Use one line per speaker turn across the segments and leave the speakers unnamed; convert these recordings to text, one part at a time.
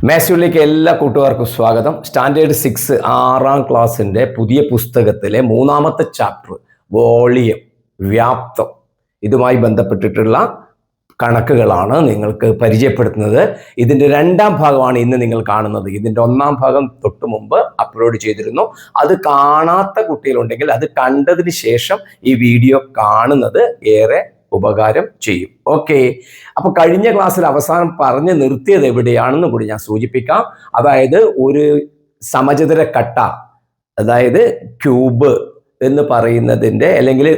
മാത്സിലേക്ക് എല്ലാ കൂട്ടുകാർക്കും സ്വാഗതം. സ്റ്റാൻഡേർഡ് 6 6ാം ക്ലാസ്സിൻ്റെ പുതിയ പുസ്തകത്തിലെ 3ാമത്തെ ചാപ്റ്റർ വോളിയം, വ്യാപ്തം, ഇതുമായി ബന്ധപ്പെട്ടിട്ടുള്ള കണക്കുകളാണ് നിങ്ങൾക്ക് പരിചയപ്പെടുത്തുന്നത്. ഇതിൻ്റെ 2ാം ഭാഗമാണ് ഇന്ന് നിങ്ങൾ കാണുന്നത്. ഇതിൻ്റെ 1ാം ഭാഗം തൊട്ട് മുമ്പ് അപ്ലോഡ് ചെയ്തിരുന്നു. അത് കാണാത്ത കുട്ടികളുണ്ടെങ്കിൽ അത് കണ്ടതിന് ശേഷം ഈ വീഡിയോ കാണുന്നത് ഏറെ ഉപകാരം ചെയ്യും. ഓക്കെ, അപ്പൊ കഴിഞ്ഞ ക്ലാസ്സിൽ അവസാനം പറഞ്ഞു നിർത്തിയത് എവിടെയാണെന്ന് കൂടി ഞാൻ സൂചിപ്പിക്കാം. അതായത് ഒരു സമചതുര കട്ട, അതായത് ക്യൂബ് എന്ന് പറയുന്നതിൻ്റെ അല്ലെങ്കിൽ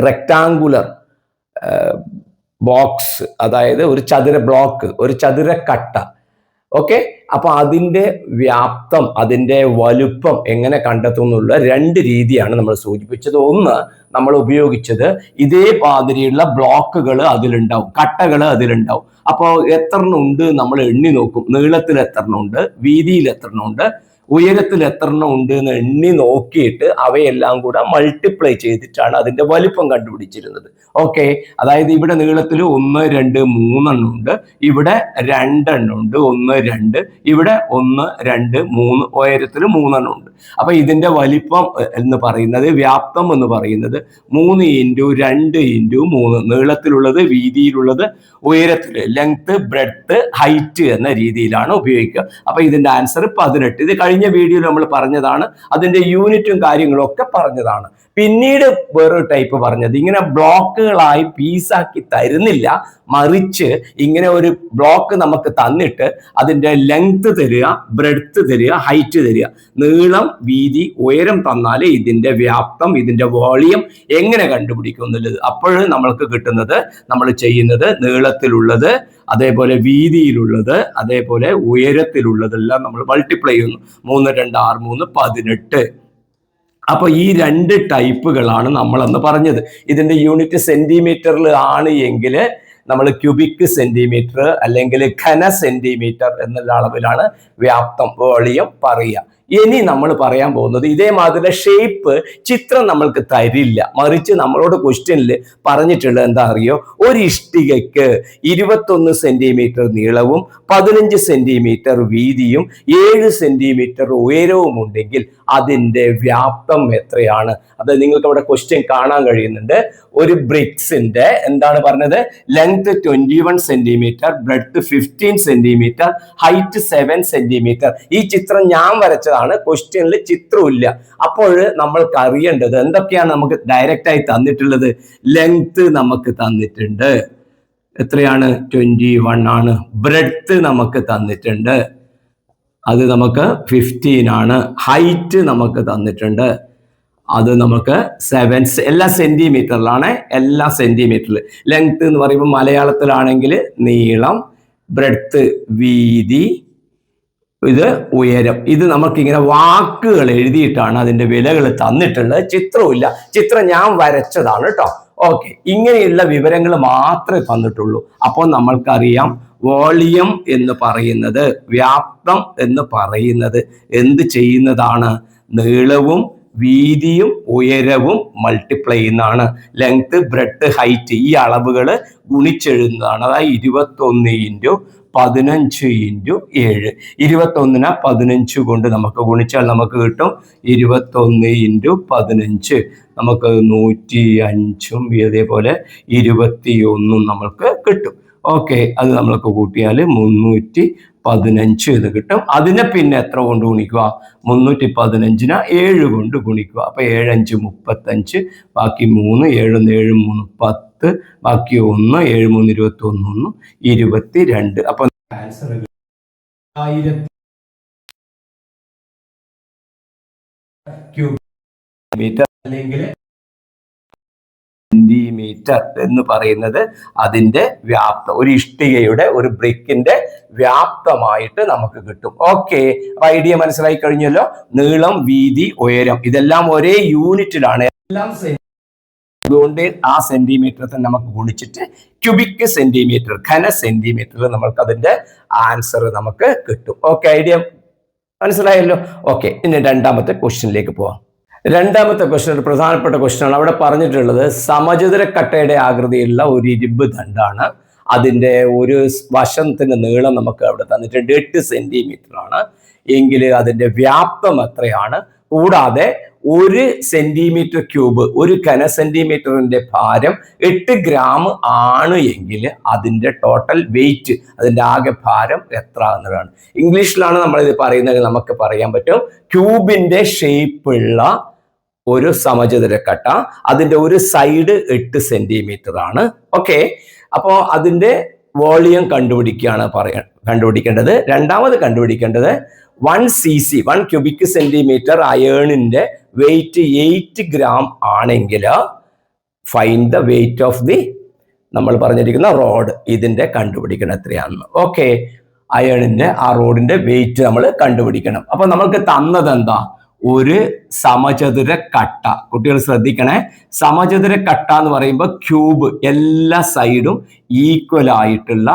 റെക്ടാങ്കുലർ ബോക്സ്, അതായത് ഒരു ചതുര ബ്ലോക്ക്, ഒരു ചതുര കട്ട. ഓക്കെ, അപ്പൊ അതിൻ്റെ വ്യാപ്തം, അതിൻ്റെ വലുപ്പം എങ്ങനെ കണ്ടെത്തും എന്നുള്ള 2 രീതിയാണ് നമ്മൾ സൂചിപ്പിച്ചത്. ഒന്ന്, നമ്മൾ ഉപയോഗിച്ചത് ഇതേ മാതിരിയുള്ള ബ്ലോക്കുകൾ അതിലുണ്ടാവും, കട്ടകൾ അതിലുണ്ടാവും. അപ്പോൾ എത്ര ഉണ്ട് നമ്മൾ എണ്ണി നോക്കും. നീളത്തിൽ എത്ര ഉണ്ട്, വീതിയിൽ എത്ര ഉണ്ട്, ഉയരത്തിൽ എത്ര ഉണ്ട് എന്ന് എണ്ണി നോക്കിയിട്ട് അവയെല്ലാം കൂടെ മൾട്ടിപ്ലൈ ചെയ്തിട്ടാണ് അതിന്റെ വലിപ്പം കണ്ടുപിടിച്ചിരുന്നത്. ഓക്കെ, അതായത് ഇവിടെ നീളത്തിൽ 1, 2, 3 ഉണ്ട്, ഇവിടെ 2 ഉണ്ട്, 1, 2, ഇവിടെ 1, 2, 3, ഉയരത്തിൽ 3 ഉണ്ട്. അപ്പൊ ഇതിന്റെ വലിപ്പം എന്ന് പറയുന്നത്, വ്യാപ്തം എന്ന് പറയുന്നത് 3 × 2 × 3, നീളത്തിലുള്ളത്, വീതിയിലുള്ളത്, ഉയരത്തിൽ, ലെങ്ത്, ബ്രെഡ്ത്ത്, ഹൈറ്റ് എന്ന രീതിയിലാണ് ഉപയോഗിക്കുക. അപ്പൊ ഇതിന്റെ ആൻസർ 18. ഇത് കഴിഞ്ഞ വീഡിയോയിൽ നമ്മൾ പറഞ്ഞതാണ്, അതിന്റെ യൂണിറ്റും കാര്യങ്ങളും ഒക്കെ പറഞ്ഞതാണ്. പിന്നീട് വേറൊരു ടൈപ്പ് പറഞ്ഞത്, ഇങ്ങനെ ബ്ലോക്കുകളായി പീസാക്കി തരുന്നില്ല, മറിച്ച് ഇങ്ങനെ ഒരു ബ്ലോക്ക് നമുക്ക് തന്നിട്ട് അതിന്റെ ലെങ്ത് തരിക, ബ്രെഡ്ത്ത് തരിക, ഹൈറ്റ് തരിക, നീളം, വീതി, ഉയരം തന്നാലേ ഇതിന്റെ വ്യാപ്തം, ഇതിന്റെ വോളിയം എങ്ങനെ കണ്ടുപിടിക്കും എന്നുള്ളത്. അപ്പോഴും നമ്മൾക്ക് കിട്ടുന്നത്, നമ്മൾ ചെയ്യുന്നത് നീളത്തിലുള്ളത്, അതേപോലെ വീതിയിലുള്ളത്, അതേപോലെ ഉയരത്തിലുള്ളതെല്ലാം നമ്മൾ മൾട്ടിപ്ലൈ ചെയ്യുന്നു. 3, 2, 6, 3, 18. അപ്പൊ ഈ 2 ടൈപ്പുകളാണ് നമ്മളന്ന് പറഞ്ഞത്. ഇതിന്റെ യൂണിറ്റ് സെന്റിമീറ്ററിൽ ആണ് എങ്കിൽ നമ്മൾ ക്യൂബിക് സെന്റിമീറ്റർ അല്ലെങ്കിൽ ഘന സെന്റിമീറ്റർ എന്നുള്ള അളവിലാണ് വ്യാപ്തം, വോളിയം പറയുക. ഇനി നമ്മൾ പറയാൻ പോകുന്നത്, ഇതേമാതിരി ഷേപ്പ് ചിത്രം നമ്മൾക്ക് തരില്ല, മറിച്ച് നമ്മളോട് ക്വസ്റ്റ്യനിൽ പറഞ്ഞിട്ടുള്ളത് എന്താ അറിയോ, ഒരു ഇഷ്ടികയ്ക്ക് 21 സെന്റിമീറ്റർ നീളവും 15 സെന്റിമീറ്റർ വീതിയും 7 സെന്റിമീറ്റർ ഉയരവും ഉണ്ടെങ്കിൽ അതിൻ്റെ വ്യാപ്തം എത്രയാണ്? അത് നിങ്ങൾക്ക് അവിടെ ക്വസ്റ്റ്യൻ കാണാൻ കഴിയുന്നുണ്ട്. ഒരു ബ്രിക്സിന്റെ എന്താണ് പറഞ്ഞത്, length 21 centimetre, breadth 15 centimetre, height 7 centimetre. ഈ ചിത്രം ഞാൻ വരച്ചതാണ്, ക്വസ്റ്റ്യനിൽ ചിത്രമില്ല. അപ്പോൾ നമ്മൾക്ക് അറിയേണ്ടത് എന്തൊക്കെയാണ് നമുക്ക് ഡയറക്റ്റ് ആയി തന്നിട്ടുള്ളത്. ലെങ്ത് നമുക്ക് തന്നിട്ടുണ്ട്, എത്രയാണ്? 21 ആണ്. ബ്രെഡ്ത്ത് നമുക്ക് തന്നിട്ടുണ്ട്, അത് നമുക്ക് 15 ആണ്. ഹൈറ്റ് നമുക്ക് തന്നിട്ടുണ്ട്, അത് നമുക്ക് 7, എല്ലാ സെന്റിമീറ്ററിലാണ്, എല്ലാ സെന്റിമീറ്ററിൽ. ലെങ്ത് എന്ന് പറയുമ്പോൾ മലയാളത്തിലാണെങ്കിൽ നീളം, ബ്രെഡ്ത്ത് വീതി, ഇത് ഉയരം. ഇത് നമുക്കിങ്ങനെ വാക്കുകൾ എഴുതിയിട്ടാണ് അതിന്റെ വിലകൾ തന്നിട്ടുള്ളത്. ചിത്രമില്ല, ചിത്രം ഞാൻ വരച്ചതാണ് കേട്ടോ. ഓക്കെ, ഇങ്ങനെയുള്ള വിവരങ്ങൾ മാത്രമേ തന്നിട്ടുള്ളൂ. അപ്പോൾ നമ്മൾക്കറിയാം, വോളിയം എന്ന് പറയുന്നത്, വ്യാപ്തം എന്ന് പറയുന്നത് എന്ത് ചെയ്യുന്നതാണ്? നീളവും വീതിയും ഉയരവും മൾട്ടിപ്ലൈ ചെയ്യുന്നതാണ്. ലെങ്ത്, ബ്രെഡ്ത്ത്, ഹൈറ്റ് ഈ അളവുകൾ ഗുണിച്ചെഴുതുന്നതാണ്. അതായത് 21 × 15 × 7. 21നെ 15 കൊണ്ട് നമുക്ക് ഗുണിച്ചാൽ നമുക്ക് കിട്ടും 21 × 15, നമുക്ക് 105ഉം അതേപോലെ 21 നമ്മൾക്ക് കിട്ടും. ഓക്കെ, അത് നമ്മൾക്ക് കൂട്ടിയാൽ 315 ഇത് കിട്ടും. അതിനെ പിന്നെ എത്ര കൊണ്ട് ഗുണിക്കുക? 315നെ 7 കൊണ്ട് ഗുണിക്കുക. അപ്പൊ 7 × 5 35, ബാക്കി 3, 7 × 7 = 10, ബാക്കി 1, 7 × 3 = 21, 22. അപ്പൊ ആൻസർ 1000 ക്യൂബിക് അല്ലെങ്കിൽ സെന്റിമീറ്റർ എന്ന് പറയുന്നത് അതിന്റെ വ്യാപ്തം, ഒരു ഇഷ്ടികയുടെ, ഒരു ബ്രിക്കിന്റെ വ്യാപ്തമായിട്ട് നമുക്ക് കിട്ടും. ഓക്കെ, ഐഡിയ മനസ്സിലായി കഴിഞ്ഞല്ലോ. നീളം, വീതി, ഉയരം ഇതെല്ലാം ഒരേ യൂണിറ്റിലാണ്, എല്ലാം അതുകൊണ്ട് ആ സെന്റിമീറ്റർ തന്നെ നമുക്ക് ഗുണിച്ചിട്ട് ക്യൂബിക് സെന്റിമീറ്റർ, ഘന സെന്റിമീറ്റർ നമുക്ക് അതിന്റെ ആൻസർ നമുക്ക് കിട്ടും. ഓക്കെ, ഐഡിയ മനസ്സിലായല്ലോ. ഓക്കെ, ഇനി 2ാമത്തെ ക്വസ്റ്റ്യനിലേക്ക് പോവാം. 2ാമത്തെ ക്വസ്റ്റ്യൻ ഒരു പ്രധാനപ്പെട്ട ക്വസ്റ്റ്യൻ ആണ്. അവിടെ പറഞ്ഞിട്ടുള്ളത് സമചതുര കട്ടയുടെ ആകൃതിയിലുള്ള ഒരു ഇരുമ്പ് ദണ്ഡാണ്. അതിൻ്റെ ഒരു വശത്തിന്റെ നീളം നമുക്ക് അവിടെ തന്നിട്ടുണ്ട് 8 സെന്റിമീറ്റർ ആണ് എങ്കിൽ അതിൻ്റെ വ്യാപ്തം എത്രയാണ്? കൂടാതെ 1 സെന്റിമീറ്റർ ക്യൂബ്, ഒരു ഘന സെന്റിമീറ്ററിന്റെ ഭാരം 8 ഗ്രാം ആണ് എങ്കിൽ അതിൻ്റെ ടോട്ടൽ വെയിറ്റ്, അതിൻ്റെ ആകെ ഭാരം എത്ര എന്നതാണ്. ഇംഗ്ലീഷിലാണ് നമ്മളിത് പറയുന്നത്. നമുക്ക് പറയാൻ പറ്റും ക്യൂബിന്റെ ഷേപ്പുള്ള ഒരു സമചതുരക്കട്ട, അതിൻ്റെ ഒരു സൈഡ് 8 സെന്റിമീറ്റർ ആണ്. ഓക്കെ, അപ്പോൾ അതിൻ്റെ വോളിയം കണ്ടുപിടിക്കേണ്ടത്. രണ്ടാമത് കണ്ടുപിടിക്കേണ്ടത് 1 cc 1 ക്യൂബിക് സെന്റിമീറ്റർ അയേണിന്റെ വെയിറ്റ് 8 ഗ്രാം ആണെങ്കിൽ find the weight of the നമ്മൾ പറഞ്ഞിരിക്കുന്ന റോഡ്. ഇതിന്റെ കണ്ടുപിടിക്കണം എത്രയാണെന്ന്. ഓക്കെ, അയേണിന്റെ ആ റോഡിന്റെ വെയിറ്റ് നമ്മൾ കണ്ടുപിടിക്കണം. അപ്പൊ നമ്മൾക്ക് തന്നത് എന്താ? ഒരു സമചതുര കട്ട. കുട്ടികൾ ശ്രദ്ധിക്കണേ, സമചതുര കട്ട എന്ന് പറയുമ്പോൾ ക്യൂബ് എല്ലാ സൈഡും ഈക്വൽ ആയിട്ടുള്ള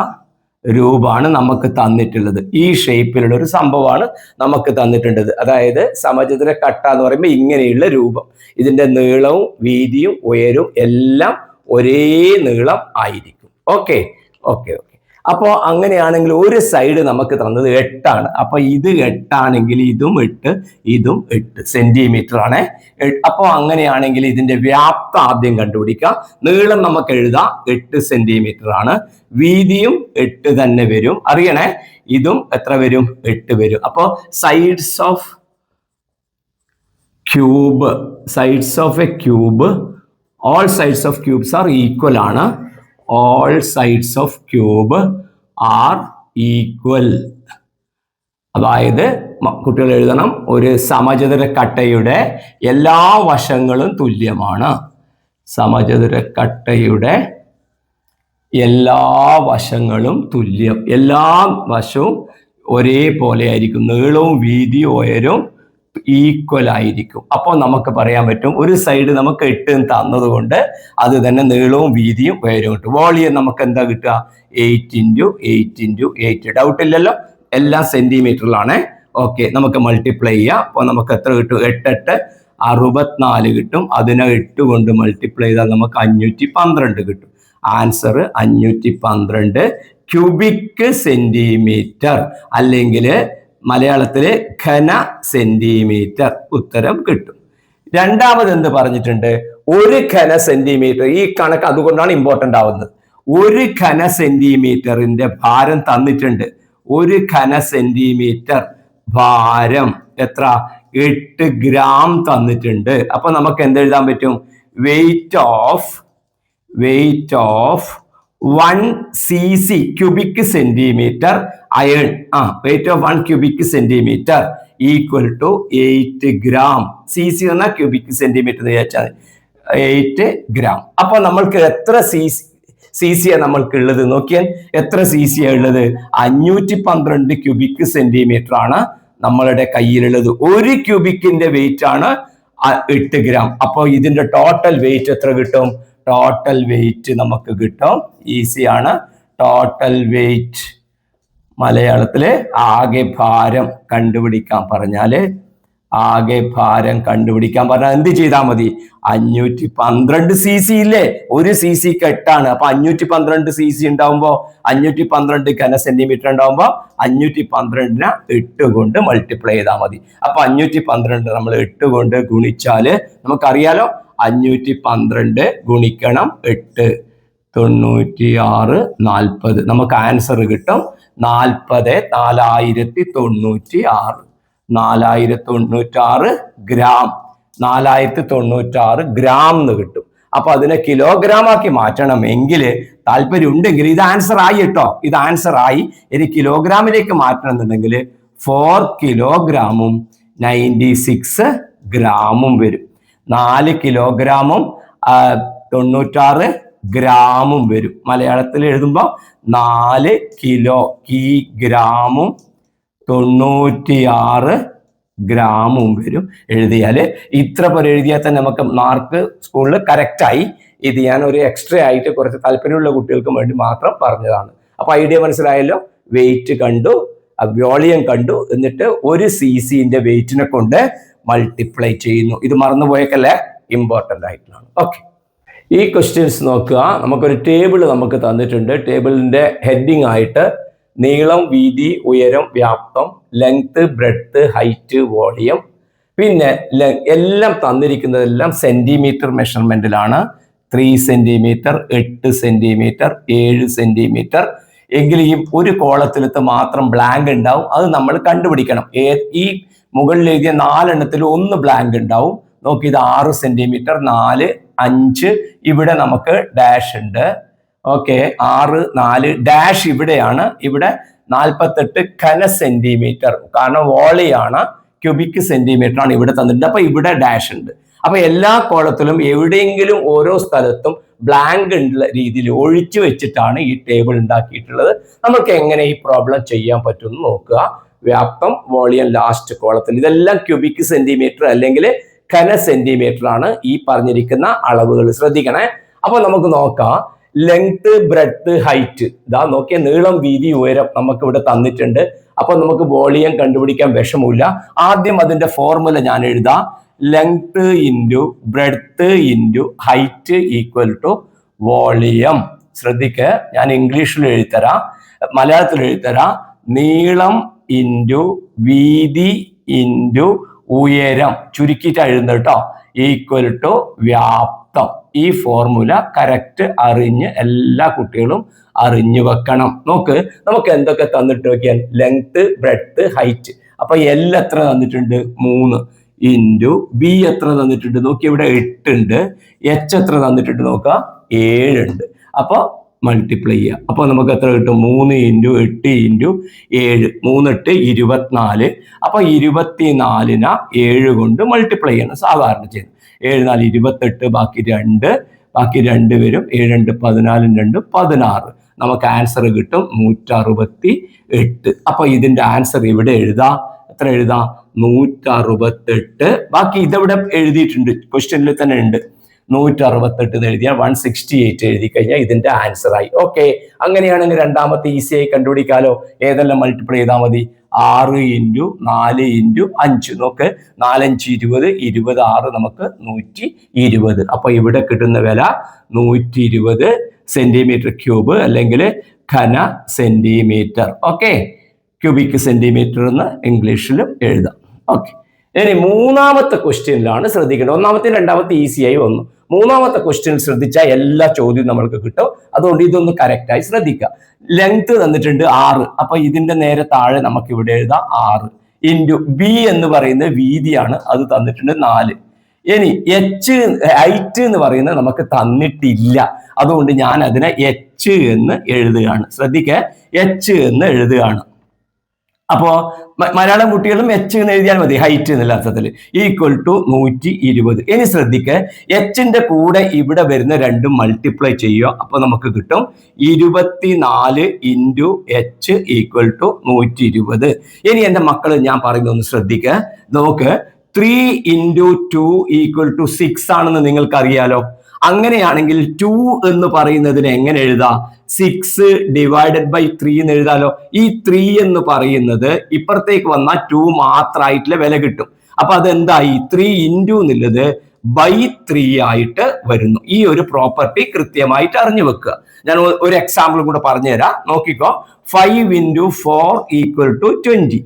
രൂപമാണ് നമുക്ക് തന്നിട്ടുള്ളത്. ഈ ഷേപ്പിലുള്ള ഒരു സംഭവമാണ് നമുക്ക് തന്നിട്ടുള്ളത്. അതായത് സമചതുര കട്ട എന്ന് പറയുമ്പോൾ ഇങ്ങനെയുള്ള രൂപം, ഇതിന്റെ നീളവും വീതിയും ഉയരവും എല്ലാം ഒരേ നീളം ആയിരിക്കും. ഓക്കെ ഓക്കെ ഓക്കെ അപ്പോൾ അങ്ങനെയാണെങ്കിൽ ഒരു സൈഡ് നമുക്ക് തന്നത് 8 ആണ്. അപ്പൊ ഇത് 8 ആണെങ്കിൽ ഇതും 8 സെന്റിമീറ്റർ ആണ്. അപ്പോൾ അങ്ങനെയാണെങ്കിൽ ഇതിന്റെ വ്യാപ്തം ആദ്യം കണ്ടുപിടിക്കാം. നീളം നമുക്ക് എഴുതാം 8 സെന്റിമീറ്റർ ആണ്. വീതിയും 8 തന്നെ വരും. അറിയണേ, ഇതും എത്ര വരും? 8 വരും. അപ്പോൾ sides of A cube, all sides of cubes are equal ആണ്. all sides of cube are equal. അതായത് കുട്ടികൾ എഴുതണം, ഒരു സമചതുര കട്ടയുടെ എല്ലാ വശങ്ങളും തുല്യമാണ്. സമചതുര കട്ടയുടെ എല്ലാ വശങ്ങളും തുല്യം, എല്ലാ വശവും ഒരേപോലെ ആയിരിക്കും. നീളവും വീതിയും ഉയരവും ഈക്വൽ ആയിരിക്കും. അപ്പോൾ നമുക്ക് പറയാൻ പറ്റും ഒരു സൈഡ് നമുക്ക് 8 തന്നത് കൊണ്ട് അത് തന്നെ നീളവും വീതിയും ഉയരവും കിട്ടും. വോളിയം നമുക്ക് എന്താ കിട്ടുക? 8 × 8. ഡൗട്ട് ഇല്ലല്ലോ, എല്ലാം സെന്റിമീറ്ററിലാണ്. ഓക്കെ, നമുക്ക് മൾട്ടിപ്ലൈ ചെയ്യാം. അപ്പോൾ നമുക്ക് എത്ര കിട്ടും? 8 × 64 കിട്ടും. അതിനെ 8 കൊണ്ട് മൾട്ടിപ്ലൈ ചെയ്താൽ നമുക്ക് 512 കിട്ടും. ആൻസർ 512 ക്യൂബിക് സെന്റിമീറ്റർ, അല്ലെങ്കിൽ മലയാളത്തില് ഘന സെന്റിമീറ്റർ ഉത്തരം കിട്ടും. രണ്ടാമത് എന്ത് പറഞ്ഞിട്ടുണ്ട്? ഒരു ഘന സെന്റിമീറ്റർ. ഈ കണക്ക് അതുകൊണ്ടാണ് ഇമ്പോർട്ടന്റ് ആവുന്നത്. ഒരു ഘന സെന്റിമീറ്ററിന്റെ ഭാരം തന്നിട്ടുണ്ട്. ഒരു ഘന സെന്റിമീറ്റർ ഭാരം എത്ര? 8 ഗ്രാം തന്നിട്ടുണ്ട്. അപ്പൊ നമുക്ക് എന്ത് എഴുതാൻ പറ്റും? Weight of 1 cc cubic centimetre iron, weight of 1 cubic centimetre equal to 8 gram. cc എന്ന ക്യൂബിക് സെന്റിമീറ്റർ വിചാരിച്ചാൽ 8 ഗ്രാം. അപ്പൊ നമ്മൾക്ക് എത്ര cc നമ്മൾക്ക് ഉള്ളത് നോക്കിയാൽ എത്ര cc ഉള്ളത്? 512 ക്യൂബിക് സെന്റിമീറ്റർ ആണ് നമ്മളുടെ കയ്യിലുള്ളത്. ഒരു ക്യൂബിക്കിന്റെ വെയിറ്റ് ആണ് 8 ഗ്രാം. അപ്പോൾ ഇതിന്റെ ടോട്ടൽ വെയിറ്റ് എത്ര കിട്ടും? ടോട്ടൽ വെയിറ്റ് നമുക്ക് കിട്ടും. ഈസിയാണ്. ടോട്ടൽ വെയിറ്റ് മലയാളത്തില് ആകെ ഭാരം കണ്ടുപിടിക്കാൻ പറഞ്ഞാൽ എന്ത് ചെയ്താൽ മതി? 512 cc ഇല്ലേ? ഒരു cc 8 ആണ്. അപ്പൊ 512 cc ഉണ്ടാവുമ്പോ 512 ഘന സെന്റിമീറ്റർ ഉണ്ടാവുമ്പോ 512നെ 8 കൊണ്ട് മൾട്ടിപ്ലൈ ചെയ്താൽ മതി. അപ്പൊ 512 നമ്മൾ 8 കൊണ്ട് ഗുണിച്ചാല് നമുക്കറിയാലോ, 512 ഗുണിക്കണം 8 96 40. നമുക്ക് ആൻസർ കിട്ടും 4096 ഗ്രാം. 4096 ഗ്രാം എന്ന് കിട്ടും. അപ്പൊ അതിനെ കിലോഗ്രാം ആക്കി മാറ്റണമെങ്കിൽ താല്പര്യം ഉണ്ടെങ്കിൽ, ഇത് ആൻസർ ആയി കേട്ടോ, ഇത് ആൻസർ ആയി. ഇനി കിലോഗ്രാമിലേക്ക് മാറ്റണം എന്നുണ്ടെങ്കിൽ 4 കിലോഗ്രാമും 96 ഗ്രാമും വരും. 4 കിലോഗ്രാമും 96 ഗ്രാമും വരും. മലയാളത്തിൽ എഴുതുമ്പോൾ 4 കിലോഗ്രാമും 96 ഗ്രാമും വരും. എഴുതിയാല് ഇത്ര പേര് എഴുതിയാൽ തന്നെ നമുക്ക് മാർക്ക് സ്കൂളിൽ കറക്റ്റായി. ഇത് ഞാൻ ഒരു എക്സ്ട്രാ ആയിട്ട് കുറച്ച് താല്പര്യമുള്ള കുട്ടികൾക്ക് വേണ്ടി മാത്രം പറഞ്ഞതാണ്. അപ്പൊ ഐഡിയ മനസ്സിലായല്ലോ. വെയിറ്റ് കണ്ടു, വോളിയം കണ്ടു, എന്നിട്ട് ഒരു cc-ന്റെ വെയിറ്റിനെ കൊണ്ട് മൾട്ടിപ്ലൈ ചെയ്യുന്നു. ഇത് മറന്നുപോയേക്കല്ലേ, ഇമ്പോർട്ടൻ്റ് ആയിട്ടുള്ളതാണ്. ഓക്കെ, ഈ ക്വസ്റ്റ്യൻസ് നോക്കുക. നമുക്കൊരു ടേബിൾ നമുക്ക് തന്നിട്ടുണ്ട്. ടേബിളിന്റെ ഹെഡിങ് ആയിട്ട് നീളം, വീതി, ഉയരം, വ്യാപ്തം, ലെങ്ത്, ബ്രെഡ്ത്ത്, ഹൈറ്റ്, വോളിയം, പിന്നെ എല്ലാം തന്നിരിക്കുന്നതെല്ലാം സെന്റിമീറ്റർ മെഷർമെന്റിലാണ്. 3 centimetre, 8 centimetre, 7 centimetre. എങ്കിലും ഈ ഒരു കോളത്തിലത്ത് മാത്രം ബ്ലാങ്ക് ഉണ്ടാവും. അത് നമ്മൾ കണ്ടുപിടിക്കണം. ഈ മുകളിൽ എഴുതിയ 4 എണ്ണത്തിൽ ഒന്ന് ബ്ലാങ്ക് ഉണ്ടാവും. നോക്കി, ഇത് 6 സെന്റിമീറ്റർ, 4, 5. ഇവിടെ നമുക്ക് ഡാഷ് ഉണ്ട്. ഓക്കെ, 6, 4 ഡാഷ് ഇവിടെയാണ്. ഇവിടെ 48 ഘന സെന്റിമീറ്റർ, കാരണം വോളിയാണ്, ക്യൂബിക് സെന്റിമീറ്റർ ആണ് ഇവിടെ തന്നിട്ടുണ്ട്. അപ്പൊ ഇവിടെ ഡാഷ് ഉണ്ട്. അപ്പൊ എല്ലാ കോളത്തിലും എവിടെയെങ്കിലും ഓരോ സ്ഥലത്തും ബ്ലാങ്ക് ഉള്ള രീതിയിൽ ഒഴിച്ചു വെച്ചിട്ടാണ് ഈ ടേബിൾ ഉണ്ടാക്കിയിട്ടുള്ളത്. നമുക്ക് എങ്ങനെ ഈ പ്രോബ്ലം ചെയ്യാൻ പറ്റും എന്ന് നോക്കുക. വ്യാപ്തം, വോളിയം ലാസ്റ്റ് കോളത്തിൽ. ഇതെല്ലാം ക്യൂബിക് സെന്റിമീറ്റർ അല്ലെങ്കിൽ ഘന സെന്റിമീറ്റർ ആണ് ഈ പറഞ്ഞിരിക്കുന്ന അളവുകൾ. ശ്രദ്ധിക്കണേ. അപ്പൊ നമുക്ക് നോക്കാം. Length, breadth, height. ഇതാ നോക്കിയ നീളം, വീതി, ഉയരം നമുക്ക് ഇവിടെ തന്നിട്ടുണ്ട്. അപ്പൊ നമുക്ക് വോളിയം കണ്ടുപിടിക്കാൻ വിഷമില്ല. ആദ്യം അതിന്റെ ഫോർമുല ഞാൻ എഴുതാം. Length into breadth into height equal to volume. ശ്രദ്ധിക്ക, ഞാൻ ഇംഗ്ലീഷിൽ എഴുതരാം, മലയാളത്തിൽ എഴുതരാം. നീളം ഇൻറ്റു വീതി ഇൻറ്റു ഉയരം, ചുരുക്കിയിട്ട് എഴുതുന്നത് കേട്ടോ, ഈക്വൽ ടു വ്യാപ്തം. ഈ ഫോർമുല കറക്റ്റ് അറിഞ്ഞ് എല്ലാ കുട്ടികളും അറിഞ്ഞു വെക്കണം. നോക്ക്, നമുക്ക് എന്തൊക്കെ തന്നിട്ട് നോക്കിയാൽ ലെങ്ത്, ബ്രെഡ്ത്ത്, ഹൈറ്റ്. അപ്പൊ എൽ എത്ര തന്നിട്ടുണ്ട്? 3 ഇൻറ്റു ബി എത്ര തന്നിട്ടുണ്ട്? നോക്കി, ഇവിടെ 8 ഉണ്ട്. എച്ച് എത്ര തന്നിട്ടുണ്ട്? നോക്കുക, 7 ഉണ്ട്. അപ്പൊ മൾട്ടിപ്ലൈ ചെയ്യുക. അപ്പൊ നമുക്ക് എത്ര കിട്ടും? 3 ഇൻറ്റു 8 ഇൻറ്റു 7, 3 8 24. അപ്പൊ 24നെ 7 കൊണ്ട് മൾട്ടിപ്ലൈ ചെയ്യണം, സാധാരണ ചെയ്യുന്നത്. 7 4 28, ബാക്കി 2 വരും. 7 2 14, 2 16. നമുക്ക് ആൻസർ കിട്ടും 168. അപ്പൊ ഇതിന്റെ ആൻസർ ഇവിടെ എഴുതാം. എത്ര എഴുതാം? 168. ബാക്കി ഇതെവിടെ എഴുതിയിട്ടുണ്ട്, ക്വസ്റ്റ്യനിൽ തന്നെ ഉണ്ട്. 168 എഴുതിയാൽ 168 എഴുതി കഴിഞ്ഞാൽ ഇതിന്റെ ആൻസർ ആയി. ഓക്കെ, അങ്ങനെയാണെങ്കിൽ രണ്ടാമത്തെ ഈസി ആയി കണ്ടുപിടിക്കാലോ. ഏതെല്ലാം മൾട്ടിപ്ലൈ ചെയ്താൽ മതി? 6 ഇൻറ്റു 4 ഇൻറ്റു 5. നോക്ക്, 4 5 20, 26 നമുക്ക് 120. അപ്പൊ ഇവിടെ കിട്ടുന്ന വില 120 സെന്റിമീറ്റർ ക്യൂബ് അല്ലെങ്കിൽ ഘന സെന്റിമീറ്റർ. ഓക്കെ, ക്യൂബിക് സെന്റിമീറ്റർ എന്ന് ഇംഗ്ലീഷിലും എഴുതാം. ഓക്കെ, ഇനി മൂന്നാമത്തെ ക്വസ്റ്റ്യനിലാണ് ശ്രദ്ധിക്കേണ്ടത്. ഒന്നാമത്തെ രണ്ടാമത്തെ ഈസിയായി വന്നു. മൂന്നാമത്തെ ക്വസ്റ്റ്യൻ ശ്രദ്ധിച്ചാൽ എല്ലാ ചോദ്യവും നമ്മൾക്ക് കിട്ടും. അതുകൊണ്ട് ഇതൊന്ന് കറക്റ്റായി ശ്രദ്ധിക്കുക. ലെങ്ത് തന്നിട്ടുണ്ട് 6. അപ്പൊ ഇതിന്റെ നേരെ താഴെ നമുക്ക് ഇവിടെ എഴുതാം 6 ഇൻറ്റു ബി എന്ന് പറയുന്നത് വീതിയാണ്, അത് തന്നിട്ടുണ്ട് 4. ഇനി എച്ച് ഹൈറ്റ് എന്ന് പറയുന്നത് നമുക്ക് തന്നിട്ടില്ല. അതുകൊണ്ട് ഞാൻ അതിനെ എച്ച് എന്ന് എഴുതുകയാണ്. ശ്രദ്ധിക്കുക, എച്ച് എന്ന് എഴുതുകയാണ്. അപ്പോ മലയാളം കുട്ടികളും എച്ച് എന്ന് എഴുതിയാൽ മതി, ഹൈറ്റ് എന്നുള്ള അർത്ഥത്തിൽ. Equal to 120. ഇനി ശ്രദ്ധിക്കുക, എച്ചിന്റെ കൂടെ ഇവിടെ വരുന്ന രണ്ടും മൾട്ടിപ്ലൈ ചെയ്യുക. അപ്പൊ നമുക്ക് കിട്ടും 24 ഇൻറ്റു എച്ച് ഈക്വൽ ടു 120. ഇനി എന്റെ മക്കൾ ഞാൻ പറയുന്നത് ഒന്ന് ശ്രദ്ധിക്കുക. നമുക്ക് 3 ഇൻറ്റു 2 ഈക്വൽ ടു 6 ആണെന്ന് നിങ്ങൾക്ക് അറിയാലോ. അങ്ങനെയാണെങ്കിൽ 2 എന്ന് പറയുന്നതിന് എങ്ങനെ എഴുതാം? 6 ഡിവൈഡഡ് ബൈ 3 എന്ന് എഴുതാലോ. ഈ 3 എന്ന് പറയുന്നത് ഇപ്പുറത്തേക്ക് വന്നാൽ 2 മാത്രമായിട്ടുള്ള വില കിട്ടും. അപ്പൊ അതെന്തായി? 3 ഇൻറ്റു എന്നുള്ളത് ബൈ 3 ആയിട്ട് വരുന്നു. ഈ ഒരു പ്രോപ്പർട്ടി കൃത്യമായിട്ട് അറിഞ്ഞു വെക്കുക. ഞാൻ ഒരു എക്സാമ്പിൾ കൂടെ പറഞ്ഞുതരാം, നോക്കിക്കോ. 5 into 4 equal to 20.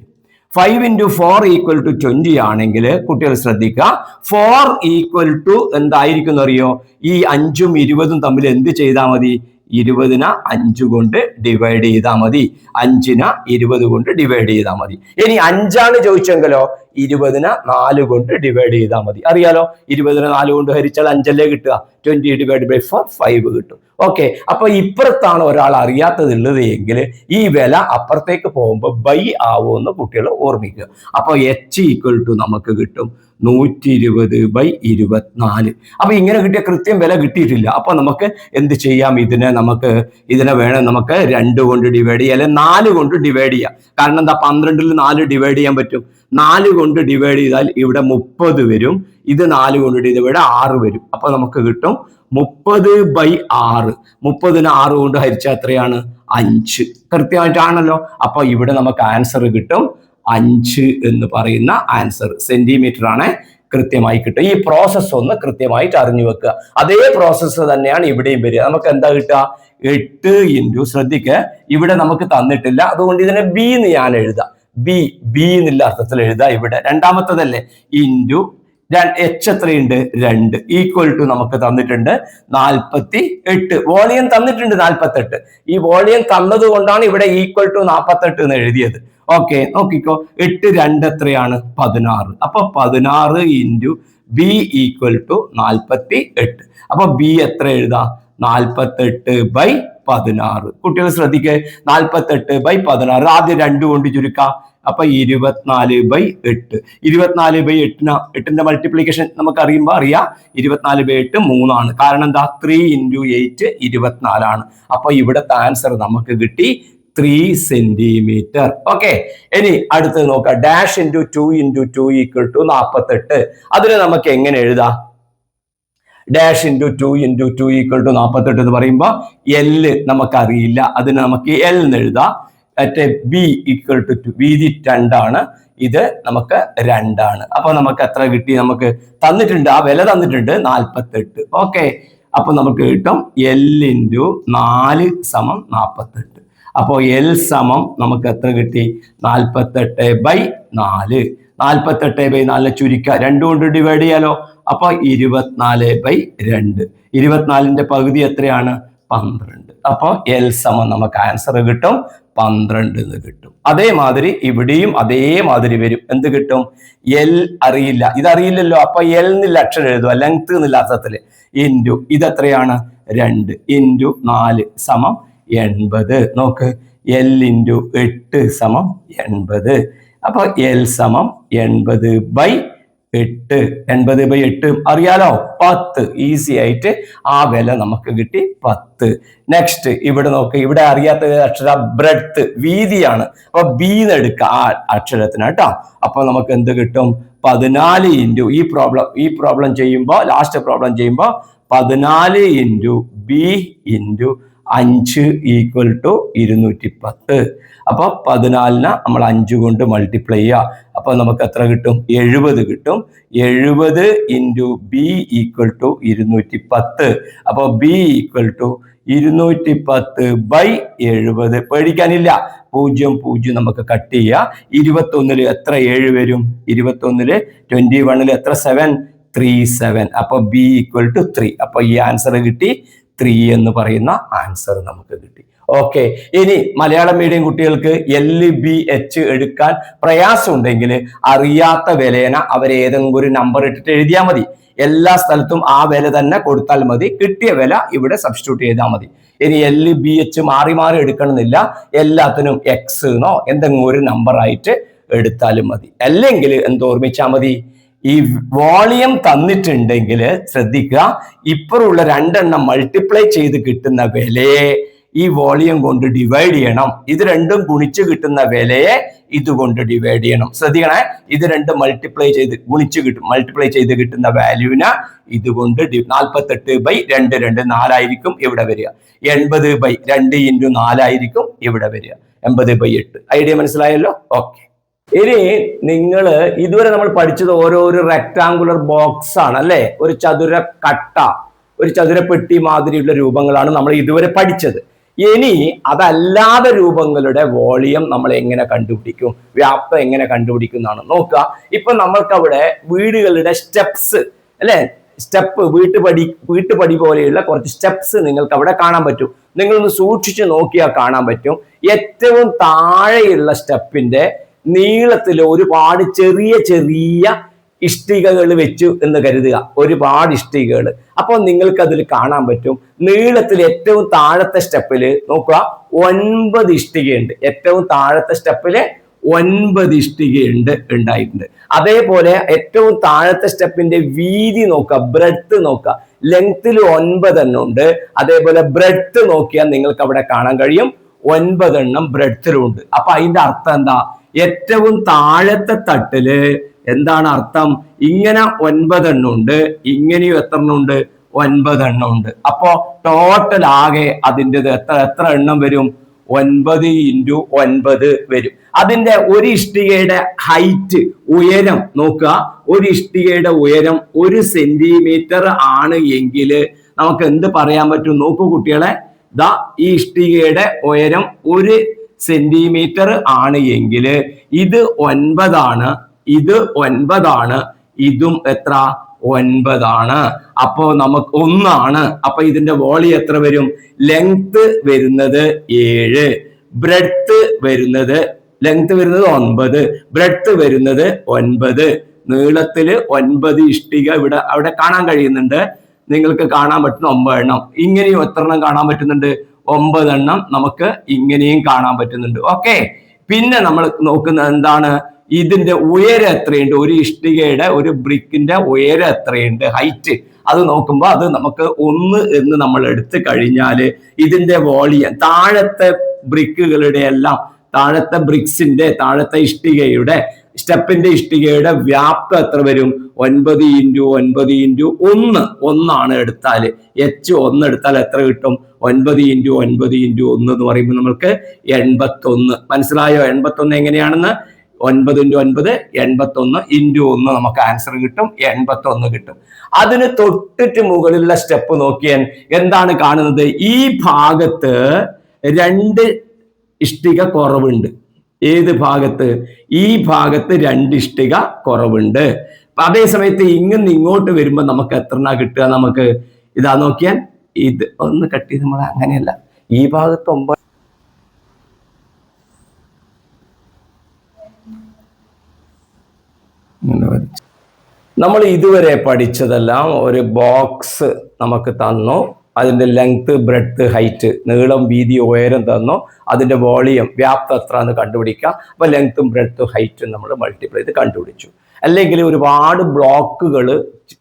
5 into 4 equal to 20 ആണെങ്കിൽ കുട്ടികൾ ശ്രദ്ധിക്കുക, 4 ഈക്വൽ ടു എന്തായിരിക്കും അറിയോ? ഈ 5ഉം 20ഉം തമ്മിൽ എന്ത് ചെയ്താൽ മതി? 20നെ 5 കൊണ്ട് ഡിവൈഡ് ചെയ്താൽ മതി. 5നെ 20 കൊണ്ട് ഡിവൈഡ് ചെയ്താൽ മതി. ഇനി 5ആണ് ചോദിച്ചെങ്കിലോ 20നെ 4 കൊണ്ട് ഡിവൈഡ് ചെയ്താൽ മതി. അറിയാലോ, 20നെ 4 കൊണ്ട് ഹരിച്ചാൽ 5 കിട്ടുക. 20 ഡിവൈഡ് ബൈ 4 5 കിട്ടും. ഓക്കെ, അപ്പൊ ഇപ്പുറത്താണ് ഒരാൾ അറിയാത്തതുള്ളത് എങ്കിൽ ഈ വില അപ്പുറത്തേക്ക് പോകുമ്പോൾ ബൈ ആവുമെന്ന് കുട്ടികൾ ഓർമ്മിക്കുക. അപ്പൊ എച്ച് ഈക്വൽ ടു നമുക്ക് കിട്ടും 120 ബൈ 24. അപ്പൊ ഇങ്ങനെ കിട്ടിയ കൃത്യം വില കിട്ടിയിട്ടില്ല. അപ്പൊ നമുക്ക് എന്ത് ചെയ്യാം? ഇതിനെ വേണം നമുക്ക് 2 കൊണ്ട് ഡിവൈഡ് ചെയ്യാം, അല്ലെങ്കിൽ 4 കൊണ്ട് ഡിവൈഡ് ചെയ്യാം. കാരണം എന്താ? 12ൽ 4 ഡിവൈഡ് ചെയ്യാൻ പറ്റും. 4 കൊണ്ട് ഡിവൈഡ് ചെയ്താൽ ഇവിടെ 30 വരും. ഇത് 4 കൊണ്ട് ഡിവൈഡ് 6 വരും. അപ്പൊ നമുക്ക് കിട്ടും 30 ബൈ 6. 30നെ 6 കൊണ്ട് ഹരിച്ചാൽ എത്രയാണ്? 5. കൃത്യമായിട്ടാണല്ലോ. അപ്പൊ ഇവിടെ നമുക്ക് ആൻസർ കിട്ടും 5 എന്ന് പറയുന്ന ആൻസർ. സെന്റിമീറ്റർ ആണ്, കൃത്യമായി കിട്ടും. ഈ പ്രോസസ്സ് ഒന്ന് കൃത്യമായിട്ട് അറിഞ്ഞു വെക്കുക. അതേ പ്രോസസ്സ് തന്നെയാണ് ഇവിടെയും വരിക. നമുക്ക് എന്താ കിട്ടുക? 8 ഇൻറ്റു, ശ്രദ്ധിക്കുക, ഇവിടെ നമുക്ക് തന്നിട്ടില്ല, അതുകൊണ്ട് ഇതിനെ ബി എന്ന് ഞാൻ എഴുതാം. ബി എന്നുള്ള അർത്ഥത്തിൽ എഴുതാം. ഇവിടെ രണ്ടാമത്തതല്ലേ, ഇൻറ്റു എച്ച് എത്രയുണ്ട്? 2 ഈക്വൽ ടു നമുക്ക് തന്നിട്ടുണ്ട് 48. വോളിയം തന്നിട്ടുണ്ട് 48. ഈ വോളിയം തന്നത് കൊണ്ടാണ് ഇവിടെ ഈക്വൽ ടു 48 എന്ന് എഴുതിയത്. ഓക്കെ, നോക്കിക്കോ, 8 2 എത്രയാണ്? 16. അപ്പൊ 16 ഇൻറ്റു ബി ഈക്വൽ ടു 48. അപ്പൊ ബി എത്ര എഴുതാം? 48/16. കുട്ടികൾ ശ്രദ്ധിക്കുക, 48/16 ആദ്യം 2 കൊണ്ട് ചുരുക്കാം. അപ്പൊ 24/8. 24/8ന്റെ മൾട്ടിപ്ലിക്കേഷൻ നമുക്ക് അറിയാം. 24/8 3 കാരണം എന്താ? 3 ഇൻറ്റു 8 24. അപ്പൊ ഇവിടുത്തെ ആൻസർ നമുക്ക് കിട്ടി 3 സെന്റിമീറ്റർ. ഓക്കെ, ഇനി അടുത്തത് നോക്കാം. Dash into 2 into 2 equal to 48. അതിന് നമുക്ക് എങ്ങനെ എഴുതാം? Dash into 2 into 2 equal to 48 എന്ന് പറയുമ്പോൾ എൽ നമുക്കറിയില്ല, അതിന് നമുക്ക് എൽ എന്ന് എഴുതാം. മറ്റേ ബി ഈക്വൽ ടു 2, വീതി 2 ഇത് നമുക്ക് 2. അപ്പൊ നമുക്ക് എത്ര കിട്ടി? നമുക്ക് തന്നിട്ടുണ്ട്, ആ വില തന്നിട്ടുണ്ട് 48. ഓക്കെ, അപ്പൊ നമുക്ക് കിട്ടും എൽ ഇൻറ്റു 4 സമം 48. അപ്പോൾ എൽ സമം നമുക്ക് എത്ര കിട്ടി? 48/4. 48/4 ചുരുക്കുക, 2 കൊണ്ട് ഡിവൈഡ് ചെയ്യാലോ. അപ്പൊ 24/2. 24ന്റെ പകുതി എത്രയാണ്? 12. അപ്പൊ എൽ സമം നമുക്ക് ആൻസർ കിട്ടും 12 എന്ന് കിട്ടും. അതേമാതിരി ഇവിടെയും അതേമാതിരി വരും. എന്ത് കിട്ടും? എൽ അറിയില്ല, ഇതറിയില്ലല്ലോ. അപ്പൊ എൽ എന്നുള്ള അക്ഷരം എഴുതുക, ലെങ്ത് എന്നുള്ള അർത്ഥത്തില്. ഇൻറ്റു ഇതെത്രയാണ്? 2 ഇൻറ്റു 4 സമം 80. നോക്ക്, എൽ ഇൻറ്റു 8 സമം 80. അപ്പൊ എൽ സമം 80/8. 80/8 അറിയാലോ, 10. ഈസി ആയിട്ട് ആ വില നമുക്ക് കിട്ടി 10. നെക്സ്റ്റ് ഇവിടെ നോക്ക്, ഇവിടെ അറിയാത്ത അക്ഷരം ബ്രെഡ്ത്ത്, വീതിയാണ്. അപ്പൊ ബി എന്ന് എടുക്കുക ആ അക്ഷരത്തിന് കേട്ടോ. അപ്പൊ നമുക്ക് എന്ത് കിട്ടും? 14 ഇൻറ്റു ഈ പ്രോബ്ലം ചെയ്യുമ്പോൾ, ലാസ്റ്റ് പ്രോബ്ലം ചെയ്യുമ്പോൾ 14 into B into 5 equal to 210. അപ്പൊ 14നെ നമ്മൾ 5 കൊണ്ട് മൾട്ടിപ്ലൈ ചെയ്യുക. അപ്പൊ നമുക്ക് എത്ര കിട്ടും? 70 കിട്ടും. 70 ഇൻറ്റു ബി ഈക്വൽ ടു 210. അപ്പൊ ബി ഈക്വൽ ടു 210/70. പേടിക്കാനില്ല, 0 നമുക്ക് കട്ട് ചെയ്യുക. 21 എത്ര 7 വരും? 21 21 എത്ര 7? 37. അപ്പൊ ബി ഈക്വൽ ടു 3. അപ്പൊ ഈ ആൻസർ കിട്ടി, 3 എന്ന് പറയുന്ന ആൻസർ നമുക്ക് കിട്ടി. ഓക്കെ, ഇനി മലയാളം മീഡിയം കുട്ടികൾക്ക് LBH എടുക്കാൻ പ്രയാസം ഉണ്ടെങ്കിൽ അറിയാത്ത വിലേന അവരേതെങ്കിലും ഒരു നമ്പർ ഇട്ടിട്ട് എഴുതിയാൽ മതി. എല്ലാ സ്ഥലത്തും ആ വില തന്നെ കൊടുത്താൽ മതി. കിട്ടിയ വില ഇവിടെ സബ്സ്റ്റിറ്റ്യൂട്ട് ചെയ്താൽ മതി. ഇനി LBH മാറി മാറി എടുക്കണമെന്നില്ല, എല്ലാത്തിനും എക്സ് എന്നോ എന്തെങ്കിലും ഒരു നമ്പർ ആയിട്ട് എടുത്താലും മതി. അല്ലെങ്കിൽ എന്തോർമ്മിച്ചാൽ മതി? ഈ വോളിയം തന്നിട്ടുണ്ടെങ്കിൽ ശ്രദ്ധിക്കുക, ഇപ്പറുള്ള 2 മൾട്ടിപ്ലൈ ചെയ്ത് കിട്ടുന്ന വിലയെ ഈ വോളിയം കൊണ്ട് ഡിവൈഡ് ചെയ്യണം. ഇത് രണ്ടും ഗുണിച്ച് കിട്ടുന്ന വിലയെ ഇതുകൊണ്ട് ഡിവൈഡ് ചെയ്യണം. ശ്രദ്ധിക്കണേ, ഇത് 2 മൾട്ടിപ്ലൈ ചെയ്ത് കിട്ടുന്ന വാല്യൂവിനെ ഇതുകൊണ്ട് 48/2 4 ഇവിടെ വരിക. 80/2 ഇൻറ്റു 4 ഇവിടെ വരിക. 80/8. ഐഡിയ മനസ്സിലായല്ലോ? ഓക്കെ, ഇനി നിങ്ങൾ ഇതുവരെ നമ്മൾ പഠിച്ചത് ഓരോരോ റെക്ടാങ്കുലർ ബോക്സ് ആണ് അല്ലെ, ഒരു ചതുര കട്ട, ഒരു ചതുരപ്പെട്ടി മാതിരിയുള്ള രൂപങ്ങളാണ് നമ്മൾ ഇതുവരെ പഠിച്ചത്. ഇനി അതല്ലാതെ രൂപങ്ങളുടെ വോളിയം നമ്മൾ എങ്ങനെ കണ്ടുപിടിക്കും, വ്യാപ്തം എങ്ങനെ കണ്ടുപിടിക്കും എന്നാണ് നോക്കുക. ഇപ്പൊ നമ്മൾക്ക് അവിടെ വീടുകളുടെ സ്റ്റെപ്സ് അല്ലെ, സ്റ്റെപ്പ് വീട്ടുപടി പോലെയുള്ള കുറച്ച് സ്റ്റെപ്സ് നിങ്ങൾക്ക് അവിടെ കാണാൻ പറ്റും. നിങ്ങളൊന്ന് സൂക്ഷിച്ച് നോക്കിയാൽ കാണാൻ പറ്റും. ഏറ്റവും താഴെയുള്ള സ്റ്റെപ്പിന്റെ നീളത്തിൽ ഒരുപാട് ചെറിയ ഇഷ്ടികകൾ വെച്ചു എന്ന് കരുതുക, ഒരുപാട് ഇഷ്ടികകൾ. അപ്പോൾ നിങ്ങൾക്ക് അതിൽ കാണാൻ പറ്റും നീളത്തിൽ ഏറ്റവും താഴത്തെ സ്റ്റെപ്പില് നോക്കുക 9 ഇഷ്ടികയുണ്ട്. ഏറ്റവും താഴത്തെ സ്റ്റെപ്പില് 9 ഉണ്ടായിട്ടുണ്ട്. അതേപോലെ ഏറ്റവും താഴത്തെ സ്റ്റെപ്പിന്റെ വീതി നോക്കുക, ബ്രെഡ്ത്ത് നോക്കുക, ലെങ്ത്തിൽ 9 ഉണ്ട്. അതേപോലെ ബ്രെഡ്ത്ത് നോക്കിയാൽ നിങ്ങൾക്ക് അവിടെ കാണാൻ കഴിയും 9 ബ്രെഡ്ത്തിലുണ്ട്. അപ്പൊ അതിന്റെ അർത്ഥം എന്താ? ഏറ്റവും താഴത്തെ തട്ടില് എന്താണ് അർത്ഥം? ഇങ്ങനെ 9 ഉണ്ട്, ഇങ്ങനെയും എത്ര ഉണ്ട്? 9 ഉണ്ട്. അപ്പോ ടോട്ടൽ ആകെ അതിൻ്റെത് എത്ര എണ്ണം വരും? 9 ഇൻറ്റു 9 വരും. അതിന്റെ ഒരു ഇഷ്ടികയുടെ ഹൈറ്റ്, ഉയരം നോക്കുക. ഒരു ഇഷ്ടികയുടെ ഉയരം 1 സെന്റിമീറ്റർ ആണ് എങ്കിൽ നമുക്ക് എന്ത് പറയാൻ പറ്റും? നോക്കൂ കുട്ടികളെ, ദാ ഈ ഇഷ്ടികയുടെ ഉയരം 1 സെന്റിമീറ്റർ ആണ് എങ്കിൽ ഇത് 9 ആണ്, ഇത് 9 ആണ്, ഇതും എത്ര? 9 ആണ്. അപ്പോ നമുക്ക് 1 ആണ്. അപ്പൊ ഇതിന്റെ വോളിയം എത്ര വരും? ലെങ്ത് വരുന്നത് 7, ബ്രെഡ്ത്ത് വരുന്നത്, ലെങ്ത് വരുന്നത് 9, ബ്രെഡ്ത്ത് വരുന്നത് 9. നീളത്തില് 9 ഇഷ്ടിക അവിടെ കാണാൻ കഴിയുന്നുണ്ട്. നിങ്ങൾക്ക് കാണാൻ പറ്റുന്ന 9 എണ്ണം. ഇങ്ങനെയും എത്ര എണ്ണം കാണാൻ പറ്റുന്നുണ്ട്? 9 എണ്ണം നമുക്ക് ഇങ്ങനെയും കാണാൻ പറ്റുന്നുണ്ട്. ഓക്കെ. പിന്നെ നമ്മൾ നോക്കുന്നത് എന്താണ്? ഇതിന്റെ ഉയരം എത്രയുണ്ട്? ഒരു ഇഷ്ടികയുടെ, ഒരു ബ്രിക്കിന്റെ ഉയരം എത്രയുണ്ട്? ഹൈറ്റ്. അത് നോക്കുമ്പോൾ അത് നമുക്ക് 1 എന്ന് നമ്മൾ എടുത്തു കഴിഞ്ഞാല് ഇതിന്റെ വോളിയം, താഴത്തെ ബ്രിക്കുകളുടെ എല്ലാം, താഴത്തെ ബ്രിക്സിന്റെ, താഴത്തെ ഇഷ്ടികയുടെ, സ്റ്റെപ്പിന്റെ ഇഷ്ടികയുടെ വ്യാപ്തം എത്ര വരും? 9 ഇൻറ്റു 9 ഇൻറ്റു 1 ആണ് എടുത്താൽ, H1 എടുത്താൽ എത്ര കിട്ടും? 9 ഇൻറ്റു 9 ഇൻറ്റു 1 എന്ന് പറയുമ്പോൾ നമുക്ക് 81. മനസ്സിലായോ 81 എങ്ങനെയാണെന്ന്? 9 ഇൻറ്റു 9 81 ഇൻറ്റു 1 നമുക്ക് ആൻസർ കിട്ടും, 81 കിട്ടും. അതിന് തൊട്ടിട്ട് മുകളിലുള്ള സ്റ്റെപ്പ് നോക്കിയാൽ എന്താണ് കാണുന്നത്? ഈ ഭാഗത്ത് 2 ഇഷ്ടിക കുറവുണ്ട്. ഏത് ഭാഗത്ത്? ഈ ഭാഗത്ത് 2 ഇഷ്ടിക കുറവുണ്ട്. അതേ സമയത്ത് ഇങ്ങനെ ഇങ്ങോട്ട് വരുമ്പോൾ നമുക്ക് എത്ര കിട്ടുക? നമുക്ക് ഇതാ നോക്കിയാൽ, ഇത് ഒന്ന് കട്ട് ചെയ്ത് നമ്മൾ അങ്ങനെയല്ല, ഈ ഭാഗത്ത് 9, നമ്മൾ ഇതുവരെ പഠിച്ചതെല്ലാം ഒരു ബോക്സ് നമുക്ക് തന്നു. അതിന്റെ ലെങ്ത്, ബ്രെഡ്ത്ത്, ഹൈറ്റ്, നീളം, വീതി, ഉയരം തന്നു. അതിന്റെ വോളിയം, വ്യാപ്തം എത്ര എന്ന് കണ്ടുപിടിക്കാം. അപ്പൊ ലെങ്ത്തും ബ്രെഡ്ത്തും ഹൈറ്റും നമ്മൾ മൾട്ടിപ്ലൈ ചെയ്ത് കണ്ടുപിടിച്ചു. അല്ലെങ്കിൽ ഒരുപാട് ബ്ലോക്കുകൾ,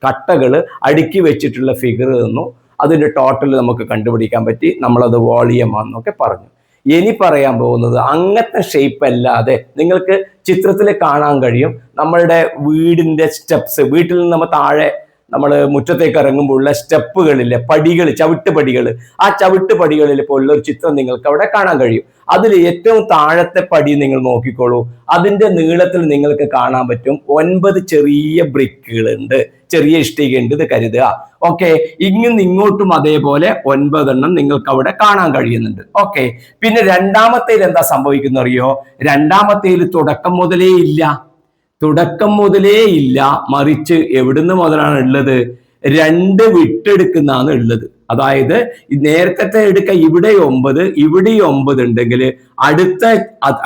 കട്ടകൾ അടുക്കി വെച്ചിട്ടുള്ള ഫിഗർ തന്നു. അതിന്റെ ടോട്ടൽ നമുക്ക് കണ്ടുപിടിക്കാൻ പറ്റി. നമ്മളത് വോളിയം ആണെന്നൊക്കെ പറഞ്ഞു. ഇനി പറയാൻ പോകുന്നത് അങ്ങനത്തെ ഷേപ്പ് അല്ലാതെ നിങ്ങൾക്ക് ചിത്രത്തിൽ കാണാൻ കഴിയും. നമ്മളുടെ വീടിന്റെ സ്റ്റെപ്സ്, വീട്ടിൽ നിന്ന് നമ്മൾ താഴെ നമ്മൾ മുറ്റത്തേക്ക് ഇറങ്ങുമ്പോൾ ഉള്ള സ്റ്റെപ്പുകളിലെ പടികൾ, ചവിട്ടുപടികൾ, ആ ചവിട്ടുപടികളിൽ പോലുള്ള ഒരു ചിത്രം നിങ്ങൾക്ക് അവിടെ കാണാൻ കഴിയും. അതിൽ ഏറ്റവും താഴത്തെ പടി നിങ്ങൾ നോക്കിക്കോളൂ. അതിന്റെ നീളത്തിൽ നിങ്ങൾക്ക് കാണാൻ പറ്റും 9 ചെറിയ ബ്രിക്കുകളുണ്ട്, ചെറിയ ഇഷ്ടികയുണ്ട് ഇത് കരുതുക. ഓക്കെ. ഇങ്ങോട്ടും അതേപോലെ 9 എണ്ണം നിങ്ങൾക്ക് അവിടെ കാണാൻ കഴിയുന്നുണ്ട്. ഓക്കെ. പിന്നെ രണ്ടാമത്തേൽ എന്താ സംഭവിക്കുന്ന അറിയോ? രണ്ടാമത്തേൽ തുടക്കം മുതലേ ഇല്ല, മറിച്ച് എവിടുന്ന് മുതലാണ് ഉള്ളത്? 2 വിട്ടെടുക്കുന്നതാണ് ഉള്ളത്. അതായത് നേരത്തെ എടുക്ക, ഇവിടെ 9, ഇവിടെ 9 ഉണ്ടെങ്കിൽ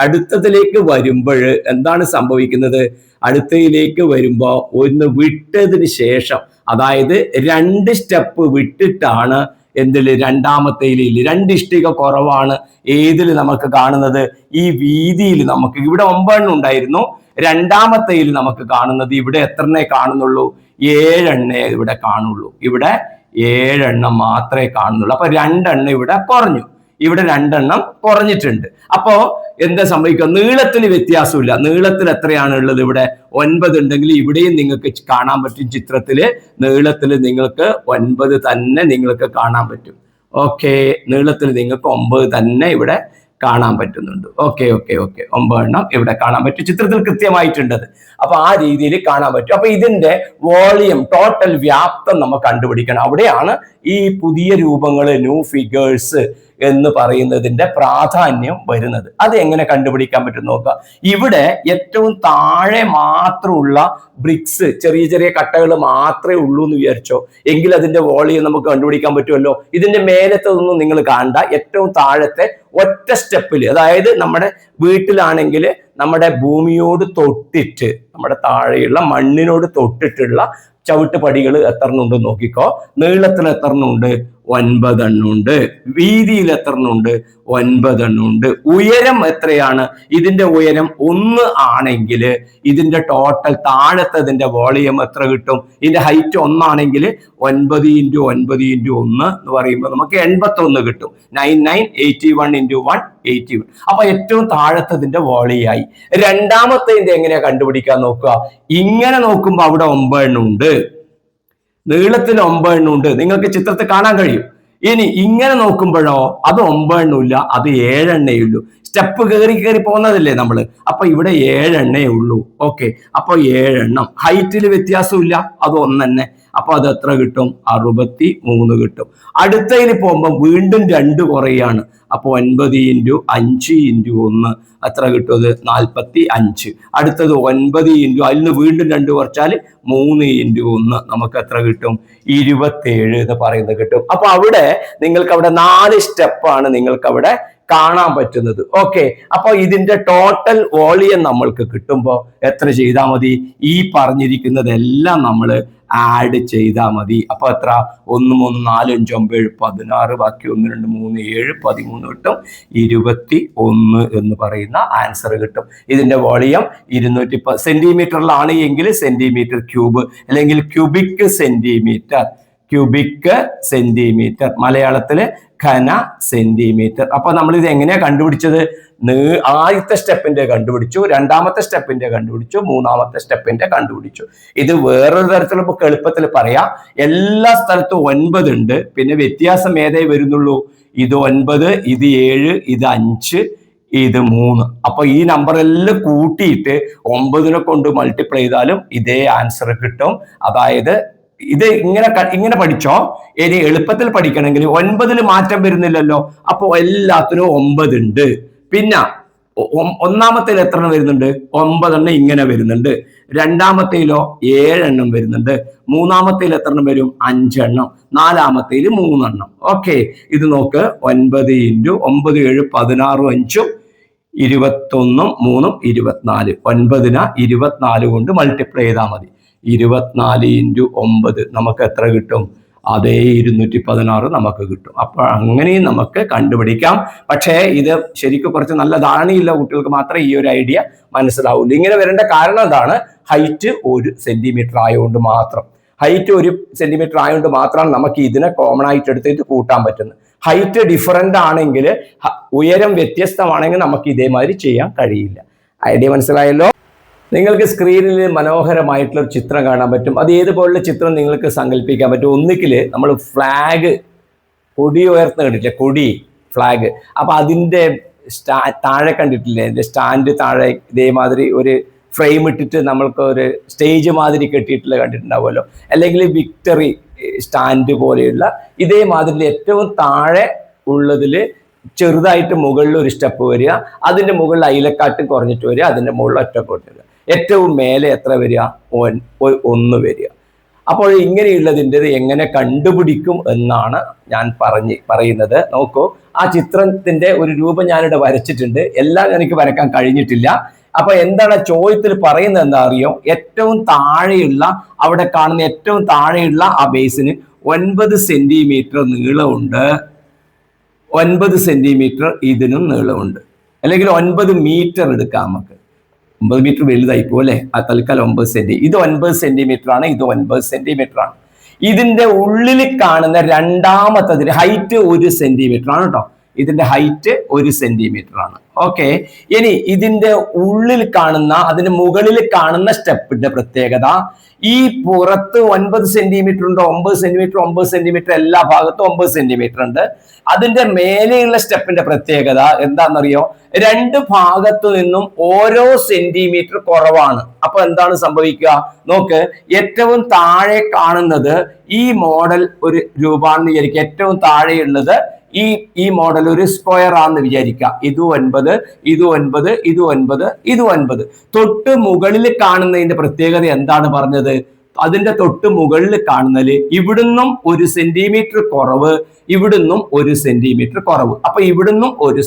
അടുത്തതിലേക്ക് വരുമ്പോൾ എന്താണ് സംഭവിക്കുന്നത്? അടുത്തതിലേക്ക് വരുമ്പോൾ ഒന്ന് വിട്ടതിന് ശേഷം, അതായത് 2 സ്റ്റെപ്പ് വിട്ടിട്ടാണ് എന്തില്? രണ്ടാമത്തേൽ 2 ഇഷ്ടിക കുറവാണ്. ഏതിൽ നമുക്ക് കാണുന്നത്? ഈ വീതിയിൽ നമുക്ക് ഇവിടെ 9 എണ്ണം ഉണ്ടായിരുന്നു. രണ്ടാമത്തേൽ നമുക്ക് കാണുന്നത് ഇവിടെ എത്ര എണ്ണേ കാണുന്നുള്ളൂ? 7 എണ്ണേ ഇവിടെ കാണുള്ളൂ. ഇവിടെ 7 എണ്ണം മാത്രമേ കാണുന്നുള്ളൂ. അപ്പൊ 2 എണ്ണം ഇവിടെ കുറഞ്ഞു, ഇവിടെ 2 എണ്ണം കുറഞ്ഞിട്ടുണ്ട്. അപ്പോ എന്താ സംഭവിക്കുക? നീളത്തിൽ വ്യത്യാസമില്ല. നീളത്തിൽ എത്രയാണ് ഉള്ളത്? ഇവിടെ 9 ഉണ്ടെങ്കിൽ ഇവിടെയും നിങ്ങൾക്ക് കാണാൻ പറ്റും. ചിത്രത്തില് നീളത്തിൽ നിങ്ങൾക്ക് 9 തന്നെ നിങ്ങൾക്ക് കാണാൻ പറ്റും. ഓക്കെ. നീളത്തിൽ നിങ്ങൾക്ക് 9 തന്നെ ഇവിടെ കാണാൻ പറ്റുന്നുണ്ട്. ഓക്കെ 9 എണ്ണം ഇവിടെ കാണാൻ പറ്റും. ചിത്രത്തിൽ കൃത്യമായിട്ടുണ്ടത്. അപ്പൊ ആ രീതിയിൽ കാണാൻ പറ്റും. അപ്പൊ ഇതിന്റെ വോളിയം, ടോട്ടൽ വ്യാപ്തം നമുക്ക് കണ്ടുപിടിക്കണം. അവിടെയാണ് ഈ പുതിയ രൂപങ്ങൾ, ന്യൂ ഫിഗേഴ്സ് എന്ന് പറയുന്നതിന്റെ പ്രാധാന്യം വരുന്നത്. അത് എങ്ങനെ കണ്ടുപിടിക്കാൻ പറ്റും നോക്കുക. ഇവിടെ ഏറ്റവും താഴെ മാത്രമുള്ള ബ്രിക്സ്, ചെറിയ ചെറിയ കട്ടകൾ മാത്രമേ ഉള്ളൂ എന്ന് വിചാരിച്ചോ, എങ്കിൽ അതിന്റെ വോളിയം നമുക്ക് കണ്ടുപിടിക്കാൻ പറ്റുമല്ലോ. ഇതിന്റെ മേലത്തൊന്നും നിങ്ങൾ കാണണ്ട. ഏറ്റവും താഴത്തെ ഒറ്റ സ്റ്റെപ്പിൽ, അതായത് നമ്മുടെ വീട്ടിലാണെങ്കിൽ നമ്മുടെ ഭൂമിയോട് തൊട്ടിട്ട്, നമ്മുടെ താഴെയുള്ള മണ്ണിനോട് തൊട്ടിട്ടുള്ള ചവിട്ടുപടികൾ എത്ര ഉണ്ട് നോക്കിക്കോ. നീളത്തിൽ എത്ര ഉണ്ട്? 9 എണ്ണമുണ്ട്. വീതിയിൽ എത്ര ഉണ്ട്? 9 എണ്ണമുണ്ട്. ഉയരം എത്രയാണ്? ഇതിന്റെ ഉയരം 1 ആണെങ്കിൽ ഇതിന്റെ ടോട്ടൽ താഴത്തതിന്റെ വോളിയം എത്ര കിട്ടും? ഇതിന്റെ ഹൈറ്റ് 1 ആണെങ്കിൽ 9 ഇൻറ്റു 9 ഇൻറ്റു 1 എന്ന് പറയുമ്പോൾ നമുക്ക് 81 കിട്ടും. 81 ഇൻറ്റു 1 81. അപ്പൊ ഏറ്റവും താഴത്തതിന്റെ വോളിയായി. രണ്ടാമത്തെ എങ്ങനെയാ കണ്ടുപിടിക്കാൻ നോക്കുക? ഇങ്ങനെ നോക്കുമ്പോൾ അവിടെ 9 എണ്ണം ഉണ്ട്, നീളത്തിൽ 9 എണ്ണം ഉണ്ട്. നിങ്ങൾക്ക് ചിത്രത്തിൽ കാണാൻ കഴിയും. ഇനി ഇങ്ങനെ നോക്കുമ്പോഴോ അത് 9 എണ്ണമില്ല, അത് 7 എണ്ണയേ ഉള്ളൂ. സ്റ്റെപ്പ് കയറി പോകുന്നതല്ലേ നമ്മള്. അപ്പൊ ഇവിടെ 7 എണ്ണയേ ഉള്ളൂ. ഓക്കെ, അപ്പൊ 7 എണ്ണം. ഹൈറ്റിൽ വ്യത്യാസമില്ല, അത് 1 തന്നെ. അപ്പൊ അത് എത്ര കിട്ടും? 63 കിട്ടും. അടുത്തതിന് പോകുമ്പോൾ വീണ്ടും 2 കുറയാണ്. അപ്പൊ 9 × 5 × 1 എത്ര കിട്ടും? അത് 45. അടുത്തത് 9 × അതിൽ നിന്ന് വീണ്ടും 2 കുറച്ചാൽ 3 × 1 നമുക്ക് എത്ര കിട്ടും? 27 എന്ന് പറയുന്നത് കിട്ടും. അപ്പൊ അവിടെ നിങ്ങൾക്ക് അവിടെ 4 സ്റ്റെപ്പാണ് നിങ്ങൾക്ക് അവിടെ കാണാൻ പറ്റുന്നത്. ഓക്കെ, അപ്പൊ ഇതിന്റെ ടോട്ടൽ വോളിയം നമ്മൾക്ക് കിട്ടുമ്പോൾ എത്ര ചെയ്താൽ മതി? ഈ പറഞ്ഞിരിക്കുന്നതെല്ലാം നമ്മൾ ആഡ് ചെയ്താൽ മതി. അപ്പൊ എത്ര? 1 3 4 5 9 16, ബാക്കി 1 2 3 7 13 കിട്ടും. 21 എന്ന് പറയുന്ന ആൻസർ കിട്ടും. ഇതിന്റെ വോളിയം 210 സെന്റിമീറ്ററിലാണ് എങ്കിൽ സെന്റിമീറ്റർ ക്യൂബ്, അല്ലെങ്കിൽ ക്യൂബിക് സെന്റിമീറ്റർ. ക്യൂബിക് സെന്റിമീറ്റർ, മലയാളത്തില് ഘന സെന്റിമീറ്റർ. അപ്പൊ നമ്മൾ ഇത് എങ്ങനെയാ കണ്ടുപിടിച്ചത്? ആദ്യത്തെ സ്റ്റെപ്പിന്റെ കണ്ടുപിടിച്ചു, രണ്ടാമത്തെ സ്റ്റെപ്പിന്റെ കണ്ടുപിടിച്ചു, മൂന്നാമത്തെ സ്റ്റെപ്പിന്റെ കണ്ടുപിടിച്ചു. ഇത് വേറൊരു തരത്തിൽ നമുക്ക് എളുപ്പത്തിൽ പറയാം. എല്ലാ സ്ഥലത്തും 9 ഉണ്ട്, പിന്നെ വ്യത്യാസം ഏതേ വരുന്നുള്ളൂ. ഇത് 9, ഇത് 7, ഇത് 5, ഇത് 3. അപ്പൊ ഈ നമ്പറെല്ലാം കൂട്ടിയിട്ട് 9 കൊണ്ട് മൾട്ടിപ്ലൈ ചെയ്താലും ഇതേ ആൻസർ കിട്ടും. അതായത് ഇത് ഇങ്ങനെ പഠിച്ചോ. ഇനി എളുപ്പത്തിൽ പഠിക്കണമെങ്കിൽ 9 മാറ്റം വരുന്നില്ലല്ലോ, അപ്പൊ എല്ലാത്തിനും 9 ഉണ്ട്. പിന്നെ ഒന്നാമത്തേൽ എത്ര എണ്ണം വരുന്നുണ്ട്? 9 എണ്ണം ഇങ്ങനെ വരുന്നുണ്ട്. രണ്ടാമത്തേലോ 7 എണ്ണം വരുന്നുണ്ട്. മൂന്നാമത്തേൽ എത്ര എണ്ണം വരും? 5 എണ്ണം. നാലാമത്തേൽ 3 എണ്ണം. ഓക്കെ, ഇത് നോക്ക്. 9 × 9 7 16 5 21 3 24. 9നെ 24 കൊണ്ട് മൾട്ടിപ്ലൈ ചെയ്താൽ മതി. 24 × 9 നമുക്ക് എത്ര കിട്ടും? അതേ 216 നമുക്ക് കിട്ടും. അപ്പൊ അങ്ങനെയും നമുക്ക് കണ്ടുപിടിക്കാം. പക്ഷേ ഇത് ശരിക്കും കുറച്ച് നല്ല ധാരണയില്ല കുട്ടികൾക്ക് മാത്രമേ ഈ ഒരു ഐഡിയ മനസ്സിലാവുള്ളൂ. ഇങ്ങനെ വരേണ്ട കാരണം എന്താണ്? ഹൈറ്റ് 1 സെന്റിമീറ്റർ ആയതുകൊണ്ട് മാത്രം. ഹൈറ്റ് 1 സെന്റിമീറ്റർ ആയതുകൊണ്ട് മാത്രമാണ് നമുക്ക് ഇതിനെ കോമൺ ആയിട്ട് എടുത്തിട്ട് കൂട്ടാൻ പറ്റുന്നത്. ഹൈറ്റ് ഡിഫറൻ്റ് ആണെങ്കിൽ, ഉയരം വ്യത്യസ്തമാണെങ്കിൽ നമുക്ക് ഇതേമാതിരി ചെയ്യാൻ കഴിയില്ല. ഐഡിയ മനസ്സിലായല്ലോ? നിങ്ങൾക്ക് സ്ക്രീനിൽ മനോഹരമായിട്ടുള്ള ഒരു ചിത്രം കാണാൻ പറ്റും. അത് ഏതുപോലുള്ള ചിത്രം നിങ്ങൾക്ക് സങ്കല്പിക്കാൻ പറ്റും. ഒന്നിക്കിൽ നമ്മൾ ഫ്ലാഗ്, കൊടി ഉയർത്തുന്ന കണ്ടിട്ടില്ലേ? കൊടി, ഫ്ലാഗ്. അപ്പൊ അതിൻ്റെ താഴെ കണ്ടിട്ടില്ലേ? അതിൻ്റെ സ്റ്റാൻഡ് താഴെ ഇതേമാതിരി ഒരു ഫ്രെയിം ഇട്ടിട്ട് നമ്മൾക്ക് ഒരു സ്റ്റേജ് മാതിരി കെട്ടിയിട്ടുള്ള കണ്ടിട്ടുണ്ടാവുമല്ലോ. അല്ലെങ്കിൽ വിക്ടറി സ്റ്റാൻഡ് പോലെയുള്ള ഇതേമാതിരി ഏറ്റവും താഴെ ഉള്ളതിൽ ചെറുതായിട്ട് മുകളിൽ ഒരു സ്റ്റെപ്പ് വരിക, അതിൻ്റെ മുകളിൽ അയിലക്കാട്ട് കുറഞ്ഞിട്ട് വരിക, അതിൻ്റെ മുകളിൽ ഒറ്റക്കൊട്ട് വരിക, ഏറ്റവും മേലെ എത്ര വരിക? 1 വരിക. അപ്പോൾ ഇങ്ങനെയുള്ളതിൻ്റെ എങ്ങനെ കണ്ടുപിടിക്കും എന്നാണ് ഞാൻ പറയുന്നത്. നോക്കൂ, ആ ചിത്രത്തിന്റെ ഒരു രൂപം ഞാനിവിടെ വരച്ചിട്ടുണ്ട്. എല്ലാം എനിക്ക് വരക്കാൻ കഴിഞ്ഞിട്ടില്ല. അപ്പൊ എന്താണ് ചോദ്യത്തിൽ പറയുന്നത് എന്താ അറിയോ? ഏറ്റവും താഴെയുള്ള, അവിടെ കാണുന്ന ഏറ്റവും താഴെയുള്ള ആ ബേസിന് 9 സെന്റിമീറ്റർ നീളമുണ്ട്. 9 സെന്റിമീറ്റർ ഇതിനും നീളമുണ്ട്. അല്ലെങ്കിൽ 9 മീറ്റർ എടുക്കാം നമുക്ക്. 9 മീറ്റർ വലുതായിപ്പോ അല്ലെ? ആ തൽക്കാലം 9 സെന്റിമീറ്റർ. ഇത് 9 സെന്റിമീറ്റർ ആണ്, ഇത് 9 സെന്റിമീറ്റർ ആണ്. ഇതിന്റെ ഉള്ളിൽ കാണുന്ന രണ്ടാമത്തതിന് ഹൈറ്റ് 1 സെന്റിമീറ്റർ ആണ് കേട്ടോ. ഇതിന്റെ ഹൈറ്റ് 1 സെന്റിമീറ്റർ ആണ്. ഓക്കെ, ഇനി ഇതിന്റെ ഉള്ളിൽ കാണുന്ന, അതിന് മുകളിൽ കാണുന്ന സ്റ്റെപ്പിന്റെ പ്രത്യേകത, ഈ പുറത്ത് 9 സെന്റിമീറ്റർ ഉണ്ട്, 9 സെന്റിമീറ്റർ 9 സെന്റിമീറ്റർ എല്ലാ ഭാഗത്തും 9 സെന്റിമീറ്റർ ഉണ്ട്. അതിന്റെ മേലെയുള്ള സ്റ്റെപ്പിന്റെ പ്രത്യേകത എന്താണെന്നറിയോ? 2 ഭാഗത്തു നിന്നും ഓരോ സെന്റിമീറ്റർ കുറവാണ്. അപ്പൊ എന്താണ് സംഭവിക്കുക? നോക്ക്, ഏറ്റവും താഴെ കാണുന്നത് ഈ മോഡൽ ഒരു രൂപമാണെന്ന് വിചാരിക്കുക. ഏറ്റവും താഴെയുള്ളത് ഈ മോഡൽ ഒരു സ്ക്വയർ ആണെന്ന് വിചാരിക്കുക. ഇത് 9, ഇത് 9, ഇത് 9, ഇത് 9. തൊട്ട് മുകളിൽ കാണുന്നതിന്റെ പ്രത്യേകത എന്താണ് പറഞ്ഞത്? അതിന്റെ തൊട്ട് മുകളിൽ കാണുന്നതിൽ ഇവിടുന്നും 1 സെന്റിമീറ്റർ കുറവ്, ഇവിടുന്നും 1 സെന്റിമീറ്റർ കുറവ്. അപ്പൊ ഇവിടുന്നും 1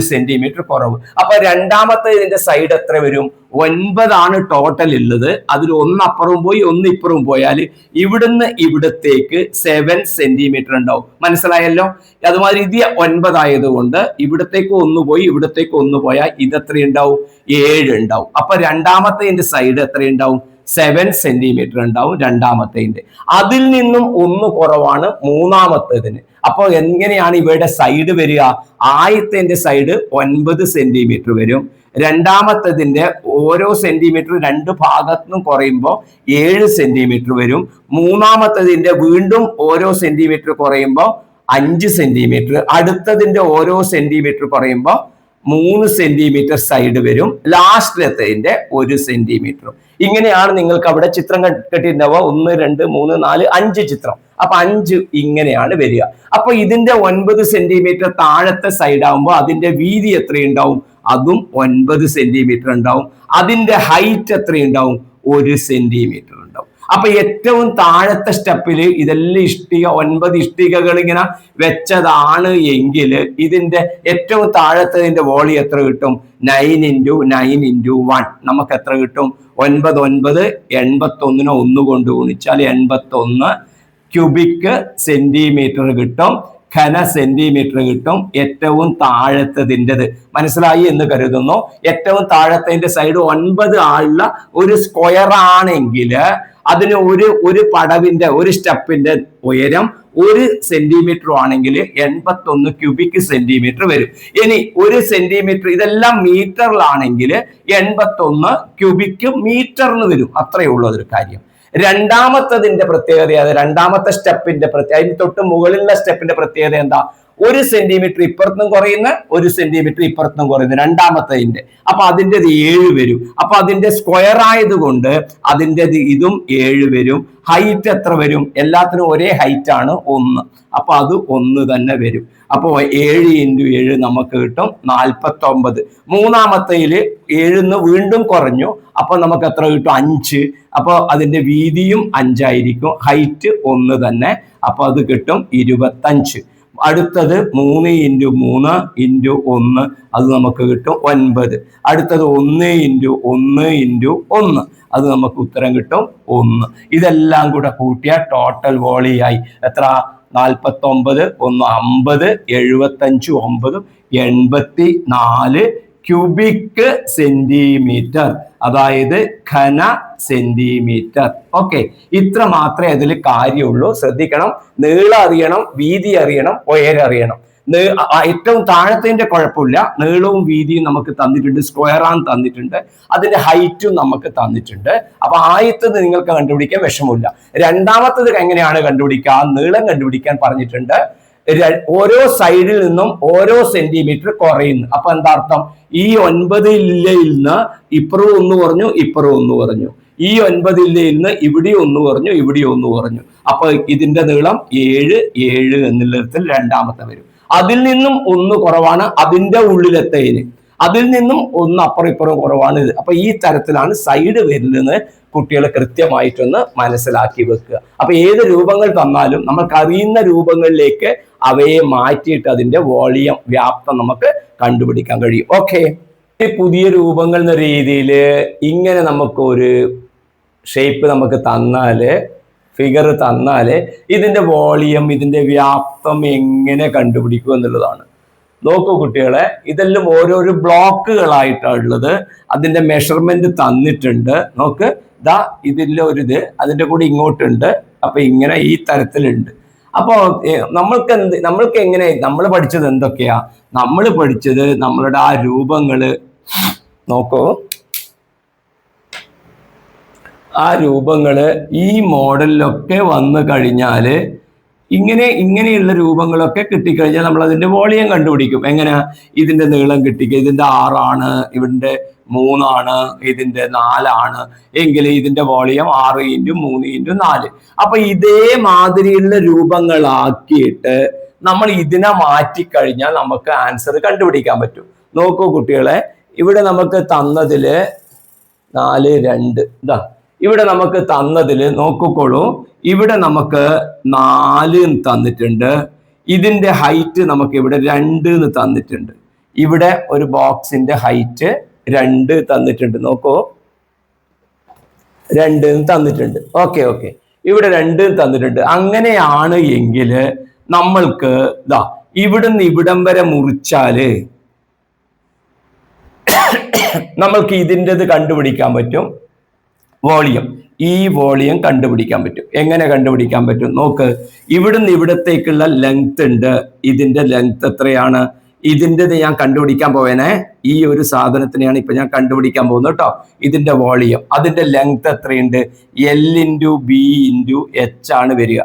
സെന്റിമീറ്റർ കുറവ്. അപ്പൊ രണ്ടാമത്തെ ഇതിന്റെ സൈഡ് എത്ര വരും? 9 ആണ് ടോട്ടൽ ഉള്ളത്. അതിൽ 1 അപ്പുറവും പോയി 1 ഇപ്പുറവും പോയാൽ ഇവിടുന്ന് ഇവിടത്തേക്ക് 7 സെന്റിമീറ്റർ ഉണ്ടാവും. മനസ്സിലായല്ലോ? അതുമാതിരി ഇത് 9 ആയതുകൊണ്ട് ഇവിടത്തേക്ക് 1 പോയി ഇവിടത്തേക്ക് 1 പോയാൽ ഇത് എത്രയുണ്ടാവും? 7 ഉണ്ടാവും. അപ്പൊ രണ്ടാമത്തെ ഇതിന്റെ സൈഡ് എത്രയുണ്ടാവും? 7 സെന്റിമീറ്റർ ഉണ്ടാവും രണ്ടാമത്തേതിന്റെ. അതിൽ നിന്നും 1 കുറവാണ് മൂന്നാമത്തേതിന്. അപ്പോൾ എങ്ങനെയാണ് ഇവയുടെ സൈഡ് വരിക? ആദ്യത്തെ സൈഡ് 9 സെന്റിമീറ്റർ വരും, രണ്ടാമത്തതിന്റെ ഓരോ സെന്റിമീറ്റർ രണ്ട് ഭാഗത്തുനിന്നും കുറയുമ്പോൾ 7 സെന്റിമീറ്റർ വരും. മൂന്നാമത്തതിന്റെ വീണ്ടും ഓരോ സെന്റിമീറ്റർ കുറയുമ്പോൾ 5 സെന്റിമീറ്റർ. അടുത്തതിന്റെ ഓരോ സെന്റിമീറ്റർ കുറയുമ്പോൾ 3 സെന്റിമീറ്റർ സൈഡ് വരും. ലാസ്റ്റിലത്തതിന്റെ 1 സെന്റിമീറ്റർ. ഇങ്ങനെയാണ് നിങ്ങൾക്ക് അവിടെ ചിത്രം കെട്ടിയിട്ടുണ്ടാവുക. 1 2 3 4 5 ചിത്രം. അപ്പൊ 5 ഇങ്ങനെയാണ് വരിക. അപ്പൊ ഇതിന്റെ 9 സെന്റിമീറ്റർ താഴത്തെ സൈഡ് ആകുമ്പോൾ അതിന്റെ വീതി എത്രയുണ്ടാവും? അതും 9 സെന്റിമീറ്റർ ഉണ്ടാവും. അതിന്റെ ഹൈറ്റ് എത്രയുണ്ടാവും? 1 സെന്റിമീറ്റർ ഉണ്ടാവും. അപ്പൊ ഏറ്റവും താഴത്തെ സ്റ്റെപ്പിൽ ഇതെല്ലാം 9 ഇഷ്ടികകൾ ഇങ്ങനെ വെച്ചതാണ് എങ്കിൽ ഇതിന്റെ ഏറ്റവും താഴത്തതിന്റെ വോളിയം എത്ര കിട്ടും? 9 × 9 × 1 നമുക്ക് എത്ര കിട്ടും? 9 9 81 1 കൊണ്ട് ഗുണിച്ചാൽ 81 ക്യൂബിക് സെന്റിമീറ്റർ കിട്ടും. ഘന സെന്റിമീറ്റർ കിട്ടും. ഏറ്റവും താഴത്തതിൻ്റെത് മനസ്സിലായി എന്ന് കരുതുന്നു. ഏറ്റവും താഴത്തതിന്റെ സൈഡ് 9 ആളുള്ള ഒരു സ്ക്വയർ ആണെങ്കിൽ അതിന് ഒരു പടവിന്റെ ഒരു സ്റ്റെപ്പിന്റെ ഉയരം 1 സെന്റിമീറ്റർ ആണെങ്കിൽ 81 ക്യൂബിക് സെന്റിമീറ്റർ വരും. ഇനി 1 സെന്റിമീറ്റർ ഇതെല്ലാം മീറ്ററിലാണെങ്കിൽ 81 ക്യൂബിക് മീറ്ററിന് വരും. അത്രയേ ഉള്ളൂ അതൊരു കാര്യം. രണ്ടാമത്തതിന്റെ പ്രത്യേകത, രണ്ടാമത്തെ സ്റ്റെപ്പിന്റെ പ്രത്യേകത, അതിന് തൊട്ട് മുകളിലുള്ള സ്റ്റെപ്പിന്റെ പ്രത്യേകത എന്താ? 1 സെന്റിമീറ്റർ ഇപ്പുറത്തും കുറയുന്ന 1 സെന്റിമീറ്റർ ഇപ്പുറത്തും കുറയുന്ന രണ്ടാമത്തതിന്റെ. അപ്പൊ അതിൻ്റെ 7 വരും. അപ്പൊ അതിന്റെ സ്ക്വയർ ആയതുകൊണ്ട് അതിൻ്റെ ഇതും 7 വരും. ഹൈറ്റ് എത്ര വരും? എല്ലാത്തിനും ഒരേ ഹൈറ്റ് ആണ് 1. അപ്പൊ അത് 1 തന്നെ വരും. അപ്പോ 7 × 7 നമുക്ക് കിട്ടും 49. മൂന്നാമത്തേൽ 7 വീണ്ടും കുറഞ്ഞു. അപ്പൊ നമുക്ക് എത്ര കിട്ടും? 5. അപ്പൊ അതിന്റെ വീതിയും 5 ആയിരിക്കും. ഹൈറ്റ് 1 തന്നെ. അപ്പൊ അത് കിട്ടും 25. അടുത്തത് 3 × 3 × 1 അത് നമുക്ക് കിട്ടും 9. അടുത്തത് 1 × 1 × 1 അത് നമുക്ക് ഉത്തരം കിട്ടും 1. ഇതെല്ലാം കൂടെ കൂട്ടിയ ടോട്ടൽ വോളിയായി എത്ര? 49 1 50 75 9 84 ക്യൂബിക് സെന്റിമീറ്റർ, അതായത് ഘന സെന്റിമീറ്റർ. ഓക്കെ, ഇത്ര മാത്രമേ അതിൽ കാര്യമുള്ളൂ. ശ്രദ്ധിക്കണം, നീളം അറിയണം, വീതി അറിയണം, ഉയരം അറിയണം. ഏറ്റവും താഴത്തിന്റെ കുഴപ്പമില്ല, നീളവും വീതിയും നമുക്ക് തന്നിട്ടുണ്ട്, സ്ക്വയർ ആണ് തന്നിട്ടുണ്ട്, അതിന്റെ ഹൈറ്റും നമുക്ക് തന്നിട്ടുണ്ട്. അപ്പൊ ആദ്യത്തത് നിങ്ങൾക്ക് കണ്ടുപിടിക്കാൻ വിഷമമില്ല. രണ്ടാമത്തത് എങ്ങനെയാണ് കണ്ടുപിടിക്കുക? നീളം കണ്ടുപിടിക്കാൻ പറഞ്ഞിട്ടുണ്ട്. ഓരോ സൈഡിൽ നിന്നും ഓരോ സെന്റിമീറ്റർ കുറയുന്നു. അപ്പൊ എന്താ അർത്ഥം? ഈ 9 നിന്ന് ഇപ്പുറവും 1 കുറഞ്ഞു, ഇപ്പുറവും 1 കുറഞ്ഞു. ഈ 9 നിന്ന് ഇവിടെ 1 കുറഞ്ഞു, ഇവിടെ 1 കുറഞ്ഞു. അപ്പൊ ഇതിന്റെ നീളം 7 7 എന്നുള്ളതിൽ രണ്ടാമത്തെ വരും. അതിൽ നിന്നും 1 കുറവാണ് അതിന്റെ ഉള്ളിലെത്തതിന്, അതിൽ നിന്നും 1 അപ്പുറം ഇപ്പുറം കുറവാണ് ഇത്. അപ്പൊ ഈ തരത്തിലാണ് സൈഡ് വരുന്നത്. കുട്ടികളെ കൃത്യമായിട്ടൊന്ന് മനസ്സിലാക്കി വെക്കുക. അപ്പൊ ഏത് രൂപങ്ങൾ തന്നാലും നമുക്ക് അറിയുന്ന രൂപങ്ങളിലേക്ക് അവയെ മാറ്റിയിട്ട് അതിന്റെ വോളിയം, വ്യാപ്തം നമുക്ക് കണ്ടുപിടിക്കാൻ കഴിയും. ഓക്കെ, പുതിയ രൂപങ്ങൾ എന്ന രീതിയിൽ ഇങ്ങനെ നമുക്ക് ഒരു ഷേപ്പ് നമുക്ക് തന്നാല്, ഫിഗർ തന്നാല് ഇതിന്റെ വോളിയം, ഇതിന്റെ വ്യാപ്തം എങ്ങനെ കണ്ടുപിടിക്കും എന്നുള്ളതാണ്. നോക്കൂ കുട്ടികളെ, ഇതെല്ലാം ഓരോരോ ബ്ലോക്കുകളായിട്ടാണ് ഉള്ളത്. അതിന്റെ മെഷർമെന്റ് തന്നിട്ടുണ്ട്. നോക്ക്, ദാ ഇതിലെ ഒരു ഇത് അതിന്റെ കൂടെ ഇങ്ങോട്ടുണ്ട്. അപ്പൊ ഇങ്ങനെ ഈ തരത്തിലുണ്ട്. അപ്പോ നമ്മൾക്ക് എങ്ങനെ നമ്മൾ പഠിച്ചത് എന്തൊക്കെയാ? നമ്മൾ പഠിച്ചത് നമ്മളുടെ ആ രൂപങ്ങള് നോക്കൂ, ആ രൂപങ്ങള് ഈ മോഡലിലൊക്കെ വന്നു കഴിഞ്ഞാല് ഇങ്ങനെയുള്ള രൂപങ്ങളൊക്കെ കിട്ടിക്കഴിഞ്ഞാൽ നമ്മൾ അതിന്റെ വോളിയം കണ്ടുപിടിക്കും. എങ്ങനെയാ? ഇതിന്റെ നീളം കിട്ടിക്കുക, ഇതിന്റെ 6 ആണ്, ഇതിന്റെ 3 ആണ്, ഇതിന്റെ 4 ആണ് എങ്കിൽ ഇതിന്റെ വോളിയം 6 × 3 × 4. അപ്പൊ ഇതേ മാതിരിയുള്ള രൂപങ്ങളാക്കിയിട്ട് നമ്മൾ ഇതിനെ മാറ്റിക്കഴിഞ്ഞാൽ നമുക്ക് ആൻസർ കണ്ടുപിടിക്കാൻ പറ്റും. നോക്കൂ കുട്ടികളെ, ഇവിടെ നമുക്ക് തന്നതില് 4 2 ഇതാ, ഇവിടെ നമുക്ക് തന്നതിൽ നോക്കിക്കോളൂ, ഇവിടെ നമുക്ക് 4 തന്നിട്ടുണ്ട്. ഇതിന്റെ ഹൈറ്റ് നമുക്ക് ഇവിടെ 2 തന്നിട്ടുണ്ട്. ഇവിടെ ഒരു ബോക്സിന്റെ ഹൈറ്റ് 2 തന്നിട്ടുണ്ട്. നോക്കൂ, 2 തന്നിട്ടുണ്ട്. ഓക്കെ, ഇവിടെ 2 തന്നിട്ടുണ്ട്. അങ്ങനെയാണ് എങ്കിൽ നമ്മൾക്ക് ഇതാ ഇവിടുന്ന് ഇവിടം വരെ മുറിച്ചാല് നമ്മൾക്ക് ഇതിൻ്റെത് കണ്ടുപിടിക്കാൻ പറ്റും. വോളിയം, ഈ വോളിയം കണ്ടുപിടിക്കാൻ പറ്റും. എങ്ങനെ കണ്ടുപിടിക്കാൻ പറ്റും? നോക്ക്, ഇവിടുന്ന് ഇവിടത്തേക്കുള്ള ലെങ്ത് ഉണ്ട്. ഇതിന്റെ ലെങ്ത് എത്രയാണ്? ഇതിൻ്റെത് ഞാൻ കണ്ടുപിടിക്കാൻ പോവേനെ. ഈ ഒരു സാധനത്തിനെയാണ് ഇപ്പൊ ഞാൻ കണ്ടുപിടിക്കാൻ പോകുന്നത് കേട്ടോ. ഇതിന്റെ വോളിയം, അതിന്റെ ലെങ്ത് എത്രയുണ്ട്? L × B × H ആണ് വരിക.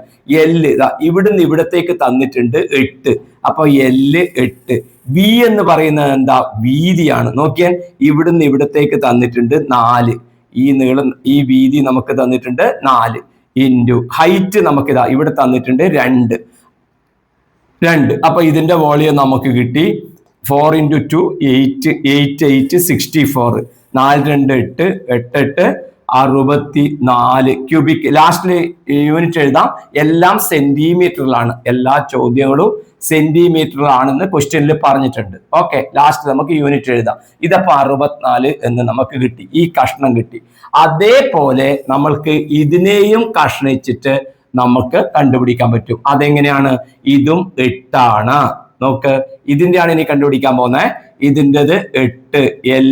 L ഇവിടുന്ന് ഇവിടത്തേക്ക് തന്നിട്ടുണ്ട് 8. അപ്പൊ L 8. B എന്ന് പറയുന്നത് എന്താ? വീതിയാണ്. നോക്കിയാൽ ഇവിടുന്ന് ഇവിടത്തേക്ക് തന്നിട്ടുണ്ട് 4. ഈ നീളം, ഈ വീതി നമുക്ക് തന്നിട്ടുണ്ട് 4 ഇൻറ്റു ഹൈറ്റ് നമുക്കിതാ ഇവിടെ തന്നിട്ടുണ്ട് 2. അപ്പൊ ഇതിന്റെ വോളിയം നമുക്ക് കിട്ടി 4 × 2 8 8 8 64 4 2 8 8 8 64 ക്യൂബിക്. ലാസ്റ്റില് യൂണിറ്റ് എഴുതാം. എല്ലാം സെന്റിമീറ്ററിലാണ്. എല്ലാ ചോദ്യങ്ങളും സെന്റിമീറ്ററിലാണെന്ന് ക്വസ്റ്റ്യനിൽ പറഞ്ഞിട്ടുണ്ട്. ഓക്കെ, ലാസ്റ്റ് നമുക്ക് യൂണിറ്റ് എഴുതാം. ഇതപ്പോ 64 എന്ന് നമുക്ക് കിട്ടി. ഈ കഷ്ണം കിട്ടി. അതേപോലെ നമ്മൾക്ക് ഇതിനെയും കഷ്ണിച്ചിട്ട് നമുക്ക് കണ്ടുപിടിക്കാൻ പറ്റും. അതെങ്ങനെയാണ്? ഇതും 8 ആണ്. നോക്ക്, ഇതിന്റെയാണ് ഇനി കണ്ടുപിടിക്കാൻ പോകുന്നത്. ഇതിൻ്റെത് 8. L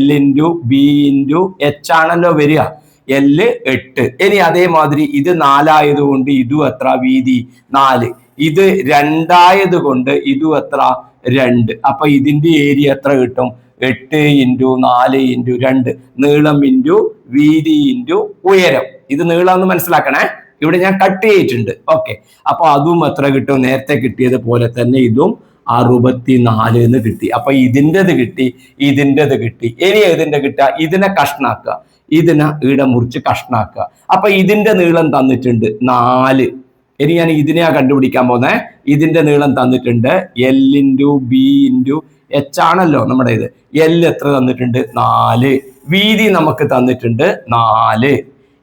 × B × H ആണല്ലോ വരിക. L 8. ഇനി അതേമാതിരി ഇത് 4 ആയതുകൊണ്ട് ഇതും എത്ര? വീതി 4. ഇത് 2 ആയതുകൊണ്ട് ഇതും എത്ര? 2. അപ്പൊ ഇതിന്റെ ഏരിയ എത്ര കിട്ടും? 8 × 4 × 2. നീളം × വീതി × ഉയരം. ഇത് നീളം എന്ന് മനസ്സിലാക്കണേ. ഇവിടെ ഞാൻ കട്ട് ചെയ്തിട്ടുണ്ട്. ഓക്കെ, അപ്പൊ അതും എത്ര കിട്ടും? നേരത്തെ കിട്ടിയത് പോലെ തന്നെ ഇതും 64 എന്ന് കിട്ടി. അപ്പൊ ഇതിൻ്റെത് കിട്ടി, ഇതിൻ്റെത് കിട്ടി. ഇനി ഇതിന്റെ കിട്ടുക, ഇതിനെ കഷ്ണാക്കുക. ഇതിനെ ഇവിടെ മുറിച്ച് കഷ്ണാക്കുക. അപ്പൊ ഇതിന്റെ നീളം തന്നിട്ടുണ്ട് 4. ഇനി ഞാൻ ഇതിനെയാ കണ്ടുപിടിക്കാൻ പോകുന്നത്. ഇതിന്റെ നീളം തന്നിട്ടുണ്ട് L × B × H ആണല്ലോ നമ്മുടെ ഇത്. L എത്ര തന്നിട്ടുണ്ട്? 4. വീതി നമുക്ക് തന്നിട്ടുണ്ട് 4.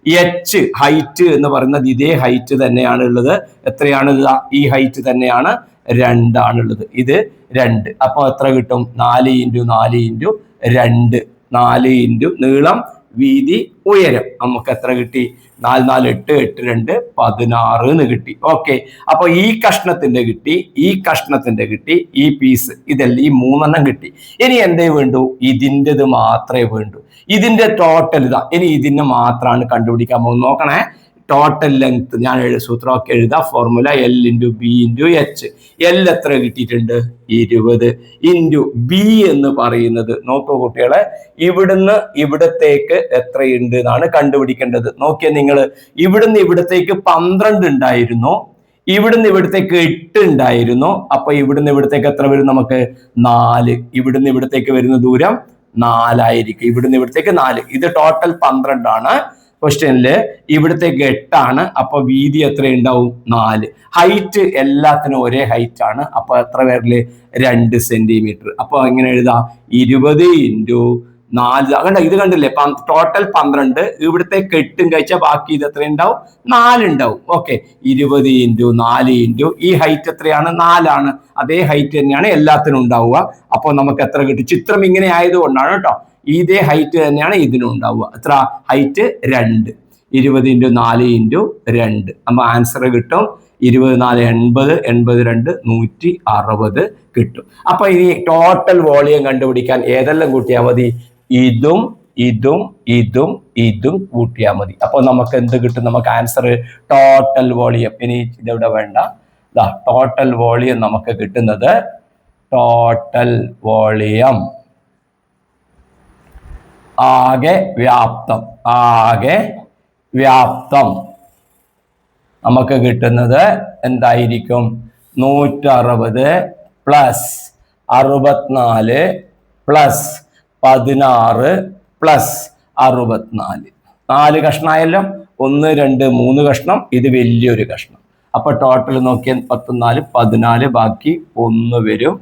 H ഹൈറ്റ് എന്ന് പറയുന്നത് ഇതേ ഹൈറ്റ് തന്നെയാണ് ഉള്ളത്. എത്രയാണ്? ഈ ഹൈറ്റ് തന്നെയാണ്, 2 ആണുള്ളത്. ഇത് 2. അപ്പൊ എത്ര കിട്ടും? 4 × 4 × 2. 4 × നീളം, വീതി, ഉയരം. നമുക്ക് എത്ര കിട്ടി? 4 4 8 8 2 16 എന്ന് കിട്ടി. ഓക്കെ, അപ്പൊ ഈ കഷ്ണത്തിന്റെ കിട്ടി, ഈ കഷ്ണത്തിന്റെ കിട്ടി, ഈ പീസ്, ഇതെല്ലാം ഈ 3 കിട്ടി. ഇനി എന്തേ വേണ്ടു? ഇതിൻ്റെത് മാത്രമേ വേണ്ടു. ഇതിന്റെ ടോട്ടൽ ഇതാ. ഇനി ഇതിനെ മാത്രമാണ് കണ്ടുപിടിക്കാൻ പോകുന്നത്. നോക്കണേ, ടോട്ടൽ ലെങ്ത് ഞാൻ സൂത്രമൊക്കെ എഴുതാം. Formula L × B × H. L എത്ര കിട്ടിയിട്ടുണ്ട്? 20 ഇൻറ്റു B എന്ന് പറയുന്നത്, നോക്കൂ കുട്ടികളെ, ഇവിടുന്ന് ഇവിടത്തേക്ക് എത്രയുണ്ട് എന്നാണ് കണ്ടുപിടിക്കേണ്ടത്. നോക്കിയാൽ നിങ്ങൾ, ഇവിടുന്ന് ഇവിടത്തേക്ക് 12 ഉണ്ടായിരുന്നു, ഇവിടുന്ന് ഇവിടത്തേക്ക് 8 ഉണ്ടായിരുന്നു. അപ്പൊ ഇവിടുന്ന് ഇവിടത്തേക്ക് എത്ര വരും? നമുക്ക് 4. ഇവിടുന്ന് ഇവിടത്തേക്ക് വരുന്ന ദൂരം 4 ആയിരിക്കും. ഇവിടുന്ന് ഇവിടത്തേക്ക് 4. ഇത് ടോട്ടൽ 12 ആണ്. ക്വസ്റ്റ്യനില് ഇവിടത്തേക്ക് 8 ആണ്. അപ്പൊ വീതി എത്ര ഉണ്ടാവും? 4. ഹൈറ്റ് എല്ലാത്തിനും ഒരേ ഹൈറ്റ് ആണ്. അപ്പൊ എത്ര പേരില്? 2 സെന്റിമീറ്റർ. അപ്പൊ എങ്ങനെ എഴുതാം? 20 × 4. കണ്ട, ഇത് കണ്ടില്ലേ? ടോട്ടൽ 12. ഇവിടത്തേക്ക് 8 കഴിച്ചാൽ ബാക്കി ഇത് എത്ര ഉണ്ടാവും? 4 ഉണ്ടാവും. ഓക്കെ, 20 × 4 ഈ ഹൈറ്റ് എത്രയാണ്? 4 ആണ്. അതേ ഹൈറ്റ് തന്നെയാണ് എല്ലാത്തിനും ഉണ്ടാവുക. അപ്പൊ നമുക്ക് എത്ര കിട്ടും? ചിത്രം ഇങ്ങനെ ആയതുകൊണ്ടാണ് കേട്ടോ. ഇതേ ഹൈറ്റ് തന്നെയാണ് ഇതിനും ഉണ്ടാവുക. എത്ര ഹൈറ്റ്? 2. 20 × 4 × 2. അപ്പൊ ആൻസർ കിട്ടും 24 80 82 160 കിട്ടും. അപ്പൊ ഇനി ടോട്ടൽ വോളിയം കണ്ടുപിടിക്കാൻ ഏതെല്ലാം കൂട്ടിയാൽ മതി? ഇതും ഇതും ഇതും ഇതും കൂട്ടിയാൽ മതി. അപ്പൊ നമുക്ക് എന്ത് കിട്ടും? നമുക്ക് ആൻസർ ടോട്ടൽ വോളിയം. ഇനി ഇതിവിടെ വേണ്ട. ടോട്ടൽ വോളിയം നമുക്ക് കിട്ടുന്നത്, ടോട്ടൽ വോളിയം ആകെ വ്യാപ്തം, ആകെ വ്യാപ്തം നമുക്ക് കിട്ടുന്നത് എന്തായിരിക്കും? 160 + 64 + 16 + 64. 4 കഷ്ണമായല്ലോ. 1 2 3 കഷ്ണം. ഇത് വലിയൊരു കഷ്ണം. അപ്പൊ ടോട്ടൽ നോക്കിയാൽ 14 14, ബാക്കി 1 വരും.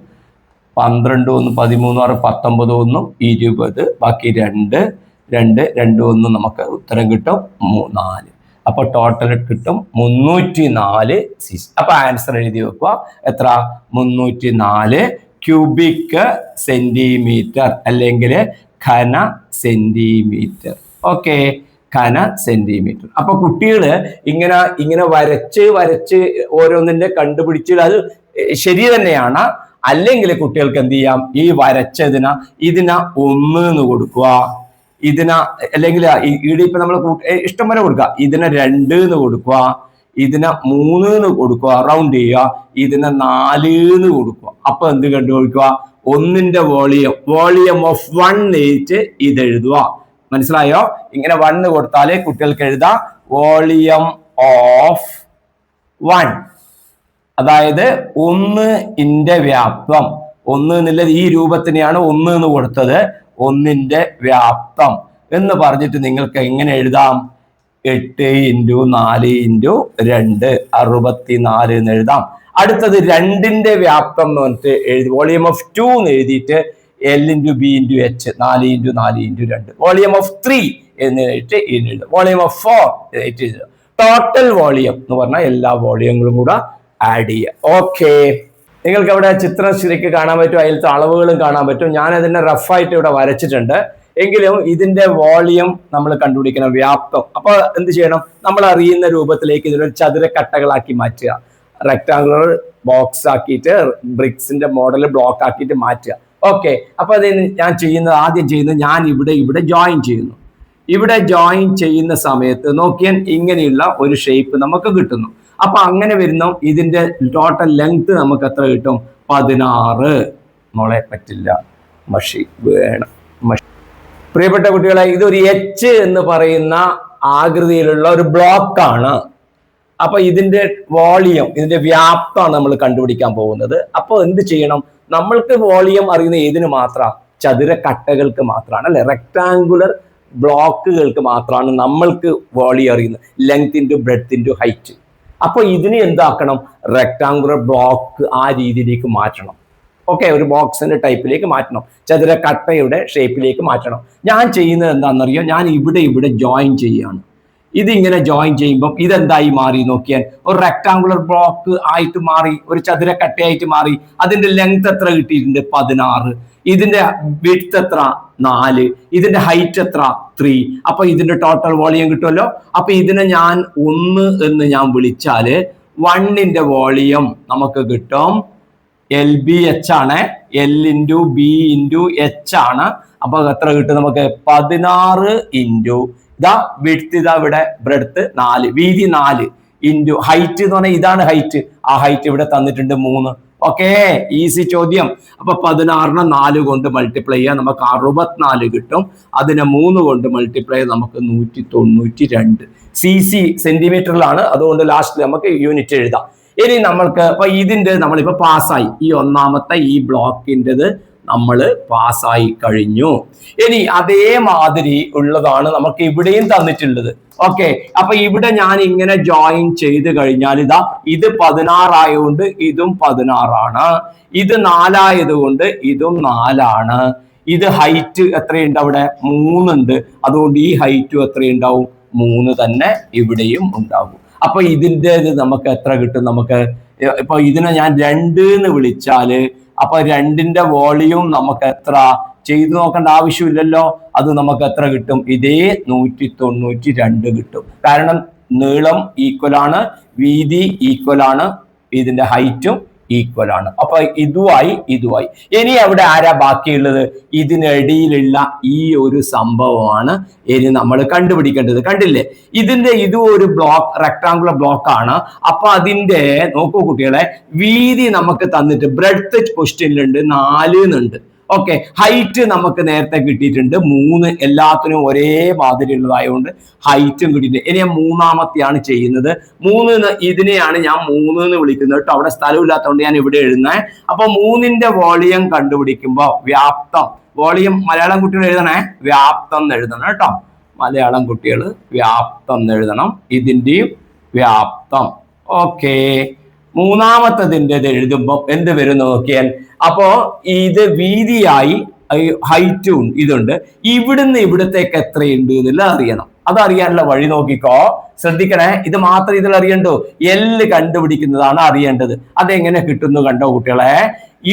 12 1 13 6 19 1 20, ബാക്കി 2 2 2 1 നമുക്ക് ഉത്തരം കിട്ടും 4. അപ്പൊ ടോട്ടൽ കിട്ടും 304 cc. അപ്പൊ ആൻസർ എഴുതി വെക്കുക. എത്ര? 304 ക്യൂബിക് സെന്റിമീറ്റർ, അല്ലെങ്കിൽ ഘന സെന്റിമീറ്റർ. ഓക്കെ, ഘന സെന്റിമീറ്റർ. അപ്പൊ കുട്ടികള് ഇങ്ങനെ വരച്ച് ഓരോന്നിന്റെ കണ്ടുപിടിച്ച് അത് ശരി തന്നെയാണ്. അല്ലെങ്കിൽ കുട്ടികൾക്ക് എന്ത് ചെയ്യാം? ഈ വരച്ചതിന ഇതിന 1 എന്ന് കൊടുക്കുക, ഇതിന അല്ലെങ്കിൽ ഇവിടെ ഇപ്പൊ നമ്മൾ ഇഷ്ടം പോലെ കൊടുക്കുക. ഇതിനെ 2 എന്ന് കൊടുക്കുക, ഇതിനെ 3 എന്ന് കൊടുക്കുക, റൗണ്ട് ചെയ്യുക, ഇതിനെ 4 എന്ന് കൊടുക്കുക. അപ്പൊ എന്ത് കണ്ടുപിടിക്കുക? ഒന്നിന്റെ വോളിയം ഓഫ് 1 എഴുതിയിട്ട് ഇത് എഴുതുക. മനസ്സിലായോ? ഇങ്ങനെ 1 കൊടുത്താല് കുട്ടികൾക്ക് എഴുതാം വോളിയം ഓഫ് 1. അതായത് 1 വ്യാപ്തം. 1 എന്നുള്ളത് ഈ രൂപത്തിനെയാണ് 1 എന്ന് കൊടുത്തത്. 1 വ്യാപ്തം എന്ന് പറഞ്ഞിട്ട് നിങ്ങൾക്ക് എങ്ങനെ എഴുതാം? 8 × 4 × 2 64 എന്ന് എഴുതാം. അടുത്തത് 2 വ്യാപ്തം എന്ന് പറഞ്ഞിട്ട് എഴുതി വോളിയം ഓഫ് 2 എന്ന് എഴുതിയിട്ട് L × B × H 4 × 4 × 2. Volume of 3 എന്ന് എഴുതിയിട്ട് എഴുതുക. വോളിയം ഓഫ് 4 എഴുതുക. ടോട്ടൽ വോളിയം എന്ന് പറഞ്ഞാൽ എല്ലാ വോളിയങ്ങളും കൂടെ ആഡ് ചെയ്യുക. ഓക്കെ, നിങ്ങൾക്ക് അവിടെ ചിത്രം ശരിക്ക് കാണാൻ പറ്റും, അതിലത്തെ അളവുകളും കാണാൻ പറ്റും. ഞാൻ അതിനെ റഫായിട്ട് ഇവിടെ വരച്ചിട്ടുണ്ട്. എങ്കിലും ഇതിന്റെ വോളിയം നമ്മൾ കണ്ടുപിടിക്കണം, വ്യാപ്തം. അപ്പൊ എന്ത് ചെയ്യണം? നമ്മൾ അറിയുന്ന രൂപത്തിലേക്ക് ഇതിനൊരു ചതുരക്കട്ടകളാക്കി മാറ്റുക. റെക്ടാങ്കുലർ ബോക്സ് ആക്കിയിട്ട് ബ്രിക്സിന്റെ മോഡൽ ബ്ലോക്ക് ആക്കിയിട്ട് മാറ്റുക. ഓക്കെ, അപ്പൊ അത് ആദ്യം ചെയ്യുന്നത് ഞാൻ ഇവിടെ ജോയിൻ ചെയ്യുന്നു. ഇവിടെ ജോയിൻ ചെയ്യുന്ന സമയത്ത് നോക്കിയാൽ ഇങ്ങനെയുള്ള ഒരു ഷേപ്പ് നമുക്ക് കിട്ടുന്നു. അപ്പൊ അങ്ങനെ വരുന്ന ഇതിന്റെ ടോട്ടൽ ലെങ്ത് നമുക്ക് എത്ര കിട്ടും? 16. മോളെ പറ്റില്ല, മഷി വേണം. പ്രിയപ്പെട്ട കുട്ടികളെ, ഇതൊരു എച്ച് എന്ന് പറയുന്ന ആകൃതിയിലുള്ള ഒരു ബ്ലോക്കാണ്. അപ്പൊ ഇതിന്റെ വോളിയം, ഇതിന്റെ വ്യാപ്തമാണ് നമ്മൾ കണ്ടുപിടിക്കാൻ പോകുന്നത്. അപ്പൊ എന്ത് ചെയ്യണം? നമ്മൾക്ക് വോളിയം അറിയുന്ന ഏതിന് മാത്രം? ചതുരക്കട്ടകൾക്ക് മാത്രമാണ്, അല്ലെ? റെക്ടാങ്കുലർ ബ്ലോക്കുകൾക്ക് മാത്രമാണ് നമ്മൾക്ക് വോളിയം അറിയുന്നത്, length into breadth into height. അപ്പൊ ഇതിന് എന്താക്കണം? റെക്ടാങ്കുലർ ബ്ലോക്ക് ആ രീതിയിലേക്ക് മാറ്റണം. ഓക്കെ, ഒരു ബോക്സിന്റെ ടൈപ്പിലേക്ക് മാറ്റണം, ചതുരക്കട്ടയുടെ ഷേപ്പിലേക്ക് മാറ്റണം. ഞാൻ ചെയ്യുന്നത് എന്താണെന്നറിയോ? ഞാൻ ഇവിടെ ജോയിൻ ചെയ്യുകയാണ്. ഇതിങ്ങനെ ജോയിൻ ചെയ്യുമ്പോൾ ഇതെന്തായി മാറി നോക്കിയാൽ? ഒരു റെക്ടാങ്കുലർ ബ്ലോക്ക് ആയിട്ട് മാറി, ഒരു ചതുരക്കട്ടയായിട്ട് മാറി. അതിന്റെ ലെങ്ത് എത്ര കിട്ടിയിട്ടുണ്ട്? 16. ഇതിന്റെ വിഡ്ത്ത് എത്ര? 4. ഇതിന്റെ ഹൈറ്റ് എത്ര? 3. അപ്പൊ ഇതിന്റെ ടോട്ടൽ വോളിയം കിട്ടുമല്ലോ. അപ്പൊ ഇതിനെ ഞാൻ 1 എന്ന് ഞാൻ വിളിച്ചാല് 1ന്റെ വോളിയം നമുക്ക് കിട്ടും LBH ആണ്. L × B × H ആണ്. അപ്പൊ എത്ര കിട്ടും നമുക്ക്? 16 ഇൻറ്റു ഇതാ വിഡ്ത്ത്, ഇതാ ഇവിടെ ബ്രെഡ്ത്ത് 4, വീതി 4 ഇൻറ്റു ഹൈറ്റ് എന്ന് പറഞ്ഞാൽ ഇതാണ് ഹൈറ്റ്. ആ ഹൈറ്റ് ഇവിടെ തന്നിട്ടുണ്ട് 3. ഓക്കെ, ഈസി ചോദ്യം. അപ്പൊ 16നെ 4 കൊണ്ട് മൾട്ടിപ്ലൈ ചെയ്യാൻ നമുക്ക് 64 കിട്ടും. അതിനെ 3 കൊണ്ട് മൾട്ടിപ്ലൈ നമുക്ക് 192. CC സെന്റിമീറ്ററിലാണ്, അതുകൊണ്ട് ലാസ്റ്റ് നമുക്ക് യൂണിറ്റ് എഴുതാം. ഇനി നമ്മൾക്ക് ഇപ്പൊ ഇതിന്റെ നമ്മളിപ്പോ പാസ്സായി, ഈ ഒന്നാമത്തെ ഈ ബ്ലോക്കിൻ്റെത് നമ്മൾ പാസ്സായി കഴിഞ്ഞു. ഇനി അതേമാതിരി ഉള്ളതാണ് നമുക്ക് ഇവിടെയും തന്നിട്ടുള്ളത്. ഓക്കെ, അപ്പൊ ഇവിടെ ഞാൻ ഇങ്ങനെ ജോയിൻ ചെയ്ത് കഴിഞ്ഞാൽ ഇതാ ഇത് 16 ആയതുകൊണ്ട് ഇതും 16 ആണ്, ഇത് 4 ആയതുകൊണ്ട് ഇതും 4 ആണ്. ഇത് ഹൈറ്റ് എത്രയുണ്ട്? അവിടെ 3 ഉണ്ട്. അതുകൊണ്ട് ഈ ഹൈറ്റും എത്രയുണ്ടാവും? 3 തന്നെ ഇവിടെയും ഉണ്ടാവും. അപ്പൊ ഇതിൻ്റെ നമുക്ക് എത്ര കിട്ടും? നമുക്ക് ഇപ്പൊ ഇതിനെ ഞാൻ 2 എന്ന് വിളിച്ചാല് അപ്പൊ 2ന്റെ വോളിയം നമുക്ക് എത്ര? ചെയ്തു നോക്കേണ്ട ആവശ്യമില്ലല്ലോ. അത് നമുക്ക് എത്ര കിട്ടും? ഇതേ 192 കിട്ടും. കാരണം നീളം ഈക്വൽ ആണ്, വീതി ഈക്വൽ ആണ്, ഇതിന്റെ ഹൈറ്റും ഈക്വൽ ആണ്. അപ്പൊ ഇതുമായി. ഇനി അവിടെ ആരാ ബാക്കിയുള്ളത്? ഇതിനിടയിലുള്ള ഈ ഒരു സംഭവമാണ് ഇനി നമ്മൾ കണ്ടുപിടിക്കേണ്ടത്. കണ്ടില്ലേ? ഇതും ഒരു ബ്ലോക്ക്, റെക്ടാങ്കുലർ ബ്ലോക്ക് ആണ്. അപ്പൊ അതിന്റെ നോക്കൂ കുട്ടികളെ, വീതി നമുക്ക് തന്നിട്ട് ബ്രെഡ്ത്ത് ക്വസ്റ്റ്യനിലുണ്ട് 4 എന്നുണ്ട്. ഓക്കെ, ഹൈറ്റ് നമുക്ക് നേരത്തെ കിട്ടിയിട്ടുണ്ട് 3. എല്ലാത്തിനും ഒരേ മാതിരി ഉള്ളതായതുകൊണ്ട് ഹൈറ്റും കിട്ടിയിട്ടുണ്ട്. ഇനി ഞാൻ മൂന്നാമത്തെയാണ് ചെയ്യുന്നത്. 3 ഇതിനെയാണ് ഞാൻ 3 എന്ന് വിളിക്കുന്നത് കേട്ടോ. അവിടെ സ്ഥലമില്ലാത്തതുകൊണ്ട് ഞാൻ ഇവിടെ എഴുതുന്നത്. അപ്പൊ 3ന്റെ വോളിയം കണ്ടുപിടിക്കുമ്പോൾ വ്യാപ്തം, വോളിയം മലയാളം കുട്ടികൾ എഴുതണേ, വ്യാപ്തം എന്ന് എഴുതണം കേട്ടോ. മലയാളം കുട്ടികൾ വ്യാപ്തം എന്ന് എഴുതണം, ഇതിന്റെയും വ്യാപ്തം. ഓക്കെ, മൂന്നാമത്തതിൻ്റെ എഴുതുമ്പോൾ എന്ത് വരും നോക്കിയാൽ? അപ്പോ ഇത് വീതിയായി, ഹൈറ്റും ഇതുണ്ട്. ഇവിടുന്ന് ഇവിടത്തേക്ക് എത്രയുണ്ട് എന്നുള്ള അറിയണം. അതറിയാനുള്ള വഴി നോക്കിക്കോ, ശ്രദ്ധിക്കണേ. ഇത് മാത്രം ഇതിൽ അറിയണ്ടോ? L കണ്ടുപിടിക്കുന്നതാണ് അറിയേണ്ടത്. അതെങ്ങനെ കിട്ടുന്നു കണ്ടോ കുട്ടികളെ?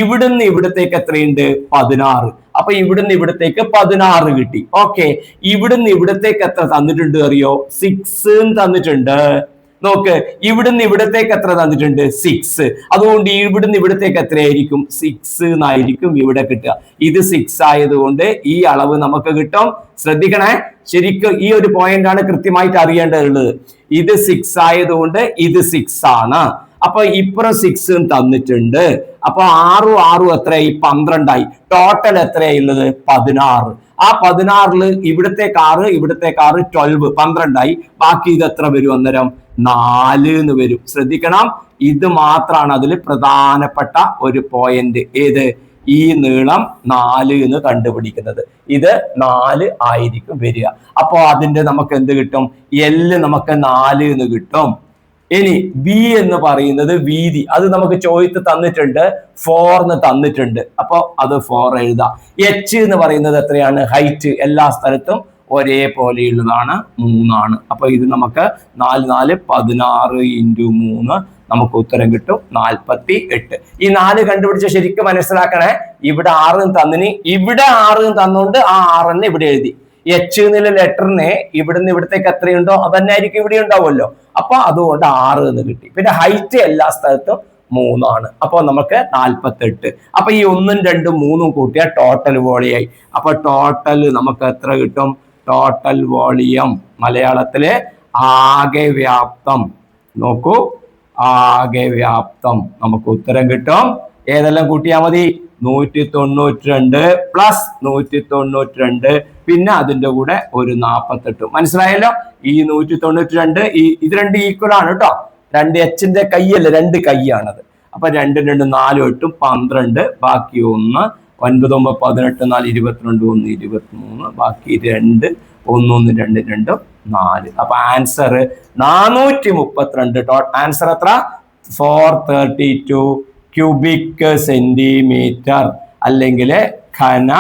ഇവിടുന്ന് ഇവിടത്തേക്ക് എത്രയുണ്ട്? 16. അപ്പൊ ഇവിടുന്ന് ഇവിടത്തേക്ക് 16 കിട്ടി. ഓക്കെ, ഇവിടുന്ന് ഇവിടത്തേക്ക് എത്ര തന്നിട്ടുണ്ട് അറിയോ? 6 തന്നിട്ടുണ്ട്. നോക്ക്, ഇവിടുന്ന് ഇവിടത്തേക്ക് എത്ര തന്നിട്ടുണ്ട്? 6. അതുകൊണ്ട് ഇവിടുന്ന് ഇവിടത്തേക്ക് എത്രയായിരിക്കും? 6 എന്നായിരിക്കും ഇവിടെ കിട്ടുക. ഇത് 6 ആയതുകൊണ്ട് ഈ അളവ് നമുക്ക് കിട്ടും. ശ്രദ്ധിക്കണേ, ശരിക്കും ഈ ഒരു പോയിന്റ് ആണ് കൃത്യമായിട്ട് അറിയേണ്ടതുള്ളത്. ഇത് 6 ആയതുകൊണ്ട് ഇത് 6 ആണ്. അപ്പൊ ഇപ്പുറം 6 തന്നിട്ടുണ്ട്. അപ്പൊ 6 6 എത്രയായി? 12ആയി. ടോട്ടൽ എത്രയായി ഉള്ളത്? 16. ആ 16 ഇവിടത്തേക്ക് 6 ഇവിടത്തേക്ക് 6 12 12ആയി. ബാക്കി ഇത് എത്ര വരും അന്നേരം? 4 എന്ന് വരും. ശ്രദ്ധിക്കണം, ഇത് മാത്രമാണ് അതിൽ പ്രധാനപ്പെട്ട ഒരു പോയിന്റ്. ഏത്? ഈ നീളം 4 എന്ന് കണ്ടുപിടിക്കുന്നത്. ഇത് 4 ആയിരിക്കും വരിക. അപ്പോ അതിന്റെ നമുക്ക് എന്ത് കിട്ടും? എല്ല് നമുക്ക് 4 എന്ന് കിട്ടും. ഇനി ബി എന്ന് പറയുന്നത് വീതി, അത് നമുക്ക് ചോദിച്ച് തന്നിട്ടുണ്ട്, 4 എന്ന് തന്നിട്ടുണ്ട്. അപ്പൊ അത് 4 എഴുതാം. എച്ച് എന്ന് പറയുന്നത് എത്രയാണ്? ഹൈറ്റ് എല്ലാ സ്ഥലത്തും ഒരേപോലെയുള്ളതാണ്, 3 ആണ്. അപ്പൊ ഇത് നമുക്ക് 4 4 16 × 3 നമുക്ക് ഉത്തരം കിട്ടും 48. ഈ 4 കണ്ടുപിടിച്ച ശരിക്കും മനസ്സിലാക്കണേ. ഇവിടെ 6 തന്നിനി, ഇവിടെ 6 തന്നുകൊണ്ട് ആ 6 ഇവിടെ എഴുതി. എച്ച് എന്നുള്ള ലെറ്ററിനെ ഇവിടുന്ന് ഇവിടത്തേക്ക് എത്രയുണ്ടോ അതന്നെ ആയിരിക്കും ഇവിടെ ഉണ്ടാവുമല്ലോ. അപ്പൊ അതുകൊണ്ട് 6 എന്ന് കിട്ടി. പിന്നെ ഹൈറ്റ് എല്ലാ സ്ഥലത്തും 3 ആണ്. അപ്പൊ നമുക്ക് 48. അപ്പൊ ഈ 1 2 3 കൂട്ടിയ ടോട്ടൽ വോളിയായി. അപ്പൊ ടോട്ടൽ നമുക്ക് എത്ര കിട്ടും? ടോട്ടൽ വോളിയം മലയാളത്തിലെ ആകെ വ്യാപ്തം. നോക്കൂ, ആകെ വ്യാപ്തം നമുക്ക് ഉത്തരം കിട്ടും. ഏതെല്ലാം കൂട്ടിയാൽ മതി? 192 പ്ലസ് 192 പിന്നെ അതിന്റെ കൂടെ ഒരു 48. മനസ്സിലായല്ലോ? ഈ 192 ഇത് 2 ഈക്വൽ ആണ് കേട്ടോ. 2 എച്ചിന്റെ കൈയല്ല, 2 കൈയാണത്. അപ്പൊ 2 2 4 8 12 ബാക്കി 1 9 9 18 4 22 1 23 ബാക്കി 2 1 1 2 2 4. അപ്പൊ ആൻസർ 432. ആൻസർ എത്ര? 432 ക്യൂബിക് സെന്റിമീറ്റർ അല്ലെങ്കിൽ ഘന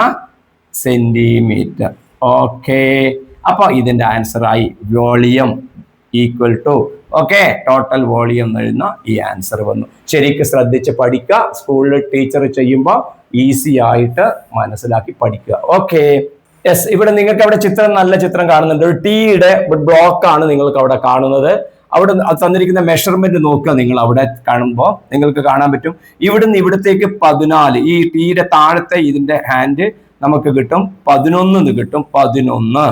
സെന്റിമീറ്റർ. ഓക്കെ, അപ്പൊ ഇതിന്റെ ആൻസർ ആയി volume equal to total volume എഴുതുന്ന ഈ ആൻസർ വന്നു. ശരിക്കും ശ്രദ്ധിച്ച് പഠിക്കുക. സ്കൂളിൽ ടീച്ചർ ചെയ്യുമ്പോൾ ഈസി ആയിട്ട് മനസ്സിലാക്കി പഠിക്കുക. Okay, yes. ഇവിടെ നിങ്ങൾക്ക് അവിടെ ചിത്രം, നല്ല ചിത്രം കാണുന്നുണ്ട്. ഒരു ടീയുടെ ബ്ലോക്ക് ആണ് നിങ്ങൾക്ക് അവിടെ കാണുന്നത്. അവിടെ തന്നിരിക്കുന്ന മെഷർമെന്റ് നോക്കുക. നിങ്ങൾ അവിടെ കാണുമ്പോൾ നിങ്ങൾക്ക് കാണാൻ പറ്റും, ഇവിടുന്ന് ഇവിടത്തേക്ക് 14. ഈ ടീയുടെ താഴത്തെ ഇതിന്റെ ഹാൻഡ് നമുക്ക് കിട്ടും 11 എന്ന് കിട്ടും. 11.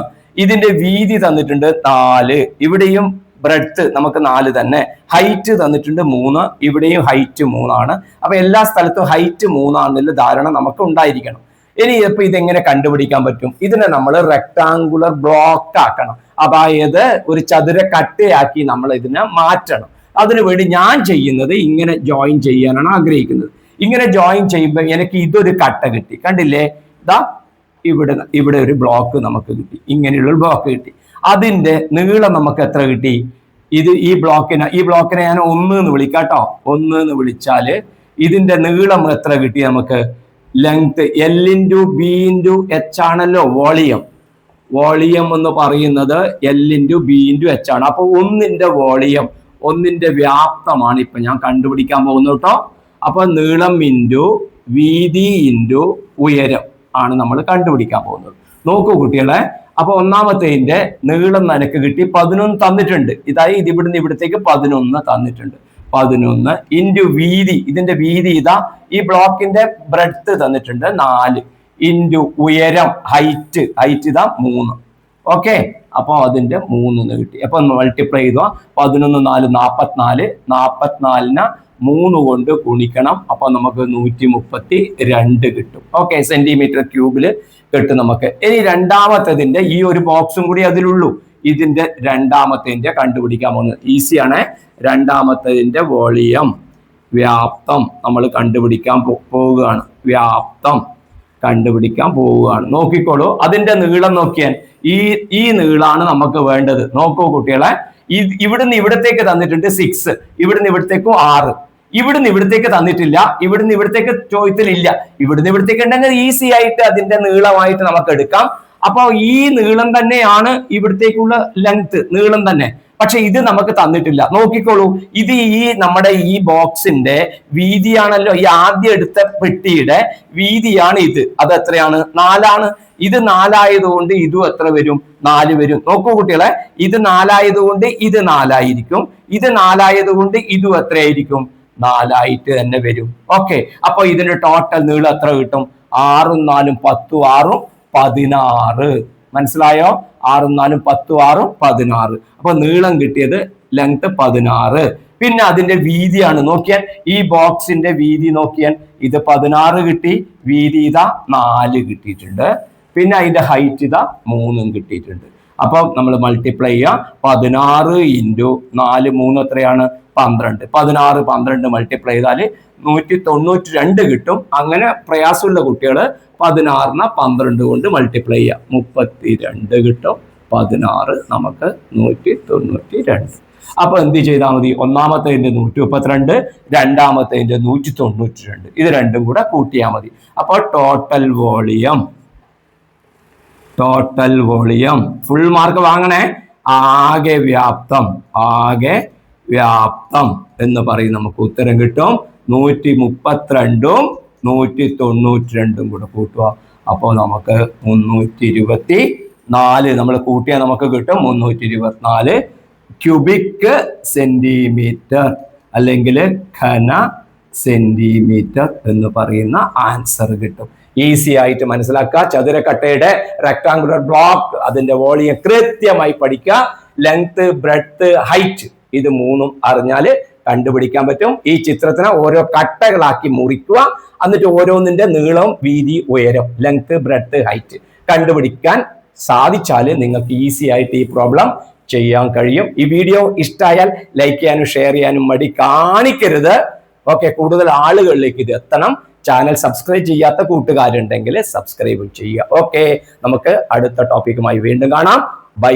ഇതിന്റെ വീതി തന്നിട്ടുണ്ട് 4. ഇവിടെയും ബ്രെഡ്ത്ത് നമുക്ക് 4 തന്നെ. ഹൈറ്റ് തന്നിട്ടുണ്ട് 3. ഇവിടെയും ഹൈറ്റ് 3 ആണ്. അപ്പൊ എല്ലാ സ്ഥലത്തും ഹൈറ്റ് 3 ആണെന്നുള്ള ധാരണ നമുക്ക് ഉണ്ടായിരിക്കണം. ഇനി ഇപ്പൊ ഇതെങ്ങനെ കണ്ടുപിടിക്കാൻ പറ്റും? ഇതിനെ നമ്മൾ റെക്ടാങ്കുലർ ബ്ലോക്ക് ആക്കണം. അതായത് ഒരു ചതുര കട്ടയാക്കി നമ്മൾ ഇതിനെ മാറ്റണം. അതിനുവേണ്ടി ഞാൻ ചെയ്യുന്നത് ഇങ്ങനെ ജോയിൻ ചെയ്യാനാണ് ആഗ്രഹിക്കുന്നത്. ഇങ്ങനെ ജോയിൻ ചെയ്യുമ്പോൾ എനിക്ക് ഇതൊരു കട്ട കിട്ടി. കണ്ടില്ലേ? ഇതാ ഇവിടെ ഒരു ബ്ലോക്ക് നമുക്ക് കിട്ടി. ഇങ്ങനെയുള്ള ബ്ലോക്ക് കിട്ടി. അതിന്റെ നീളം നമുക്ക് എത്ര കിട്ടി? ഈ ബ്ലോക്കിനെ ഞാൻ 1 എന്ന് വിളിക്കാം കേട്ടോ. 1 എന്ന് വിളിച്ചാല് ഇതിന്റെ നീളം എത്ര കിട്ടി നമുക്ക്? ലെങ്ത് L × B × H ആണല്ലോ വോളിയം. വോളിയം എന്ന് പറയുന്നത് L × B × H ആണ്. അപ്പൊ 1ന്റെ വോളിയം, 1ന്റെ വ്യാപ്തമാണ് ഇപ്പൊ ഞാൻ കണ്ടുപിടിക്കാൻ പോകുന്നത് കേട്ടോ. അപ്പൊ നീളം × വീതി × ഉയരം ആണ് നമ്മൾ കണ്ടുപിടിക്കാൻ പോകുന്നത്. നോക്കൂ കുട്ടികളെ, അപ്പൊ ഒന്നാമത്തേതിന്റെ നീളം നിനക്ക് കിട്ടി 11 തന്നിട്ടുണ്ട്. ഇതായി ഇവിടുന്ന് ഇവിടത്തേക്ക് 11 തന്നിട്ടുണ്ട്. 11 × വീതി, ഇതിന്റെ വീതി ഇതാ, ഈ ബ്ലോക്കിന്റെ ബ്രെഡ്ത്ത് തന്നിട്ടുണ്ട് 4 × ഉയരം ഹൈറ്റ് ഇതാ 3. ഓക്കെ, അപ്പൊ അതിന്റെ 3 എന്ന് കിട്ടി. അപ്പൊ മൾട്ടിപ്ലൈ ചെയ്തോ. 11 4 44. 44നെ 3 കൊണ്ട് ഗുണിക്കണം. അപ്പൊ നമുക്ക് 132 കിട്ടും. ഓക്കെ, സെന്റിമീറ്റർ ക്യൂബില് കിട്ടും നമുക്ക്. ഇനി രണ്ടാമത്തതിന്റെ ഈ ഒരു ബോക്സും കൂടി അതിലുള്ളൂ. ഇതിന്റെ രണ്ടാമത്തെ കണ്ടുപിടിക്കാൻ പോകുന്നത് ഈസിയാണ്. രണ്ടാമത്തതിന്റെ വോളിയം, വ്യാപ്തം നമ്മൾ കണ്ടുപിടിക്കാൻ പോവുകയാണ്. വ്യാപ്തം കണ്ടുപിടിക്കാൻ പോവുകയാണ്. നോക്കിക്കോളൂ, അതിന്റെ നീളം നോക്കിയാൽ ഈ നീളാണ് നമുക്ക് വേണ്ടത്. നോക്കൂ കുട്ടികളെ, ഇവിടുന്ന് ഇവിടത്തേക്ക് തന്നിട്ടുണ്ട് 6, ഇവിടുന്ന് ഇവിടത്തേക്കും 6. ഇവിടുന്ന് ഇവിടത്തേക്ക് തന്നിട്ടില്ല, ഇവിടുന്ന് ഇവിടത്തേക്ക് ചോദ്യത്തിലില്ല. ഇവിടുന്ന് ഇവിടത്തേക്ക് ഉണ്ടെങ്കിൽ ഈസി ആയിട്ട് അതിന്റെ നീളമായിട്ട് നമുക്ക് എടുക്കാം. അപ്പൊ ഈ നീളം തന്നെയാണ് ഇവിടത്തേക്കുള്ള ലെങ്ത്, നീളം തന്നെ. പക്ഷെ ഇത് നമുക്ക് തന്നിട്ടില്ല. നോക്കിക്കോളൂ, ഇത് നമ്മുടെ ഈ ബോക്സിന്റെ വീതിയാണല്ലോ. ഈ ആദ്യം എടുത്ത പെട്ടിയുടെ വീതിയാണ് ഇത്. അത് എത്രയാണ്? 4 ആണ്. ഇത് 4 ആയതുകൊണ്ട് ഇതും എത്ര വരും? 4 വരും. നോക്കൂ കുട്ടികളെ, ഇത് 4 ആയതുകൊണ്ട് ഇത് 4 ആയിരിക്കും. ഇത് 4 ആയതുകൊണ്ട് ഇതും എത്രയായിരിക്കും? 4 ആയിട്ട് തന്നെ വരും. ഓക്കെ, അപ്പൊ ഇതിന്റെ ടോട്ടൽ നീളം എത്ര കിട്ടും? 6 4 10 6 16. മനസ്സിലായോ? 6 4 10 6 16. അപ്പൊ നീളം കിട്ടിയത് ലെങ്ത് 16. പിന്നെ അതിന്റെ വീതിയാണ് നോക്കിയാൽ, ഈ ബോക്സിന്റെ വീതി നോക്കിയാൽ ഇത് 16 കിട്ടി, വീതി ഇതാ 4 കിട്ടിയിട്ടുണ്ട്. പിന്നെ അതിന്റെ ഹൈറ്റ് ഇതാ 3 കിട്ടിയിട്ടുണ്ട്. അപ്പൊ നമ്മൾ മൾട്ടിപ്ലൈ ചെയ്യുക. 16 ഇൻറ്റു 4 3 എത്രയാണ്? 12. 16 12 മൾട്ടിപ്ലൈ ചെയ്താൽ 192 കിട്ടും. അങ്ങനെ പ്രയാസമുള്ള കുട്ടികൾ 16 12 കൊണ്ട് മൾട്ടിപ്ലൈ ചെയ്യുക, 32 കിട്ടും. 16 നമുക്ക് 192. അപ്പൊ എന്ത് ചെയ്താൽ മതി? ഒന്നാമത്തേതിന്റെ 132, രണ്ടാമത്തേതിന്റെ 192, ഇത് രണ്ടും കൂടെ കൂട്ടിയാൽ മതി. അപ്പോൾ ടോട്ടൽ വോളിയം ഫുൾ മാർക്ക് വാങ്ങണേ. ആകെ വ്യാപ്തം എന്ന് പറയും. നമുക്ക് ഉത്തരം കിട്ടും 132ഉം 192 കൂടെ കൂട്ടുക. അപ്പോൾ നമുക്ക് 324 നമ്മൾ കൂട്ടിയാൽ നമുക്ക് കിട്ടും 324 ക്യൂബിക് സെന്റിമീറ്റർ അല്ലെങ്കിൽ ഘന സെന്റിമീറ്റർ എന്ന് പറയുന്ന ആൻസർ കിട്ടും. ഈസി ആയിട്ട് മനസ്സിലാക്കുക. ചതുരക്കട്ടയുടെ റെക്ടാങ്കുലർ ബ്ലോക്ക്, അതിന്റെ വോളിയം കൃത്യമായി പഠിക്കുക. ലെങ്ത്, ബ്രെഡ്ത്ത്, ഹൈറ്റ്, ഇത് മൂന്നും അറിഞ്ഞാൽ കണ്ടുപിടിക്കാൻ പറ്റും. ഈ ചിത്രത്തിനെ ഓരോ കട്ടകളാക്കി മുറിക്കുക. എന്നിട്ട് ഓരോന്നിന്റെ നീളം, വീതി, ഉയരം, ലെങ്ത്, ബ്രെഡ്ത്ത്, ഹൈറ്റ് കണ്ടുപിടിക്കാൻ സാധിച്ചാൽ നിങ്ങൾക്ക് ഈസി ആയിട്ട് ഈ പ്രോബ്ലം ചെയ്യാൻ കഴിയും. ഈ വീഡിയോ ഇഷ്ടമായാൽ ലൈക്ക് ചെയ്യാനും ഷെയർ ചെയ്യാനും മടി കാണിക്കരുത്. ഓക്കെ, കൂടുതൽ ആളുകളിലേക്ക് ഇത് എത്തണം. ചാനൽ സബ്സ്ക്രൈബ് ചെയ്യാത്ത കൂട്ടുകാരുണ്ടെങ്കിൽ സബ്സ്ക്രൈബ് ചെയ്യുക. ഓക്കെ, നമുക്ക് അടുത്ത ടോപ്പിക്കുമായി വീണ്ടും കാണാം. ബൈ.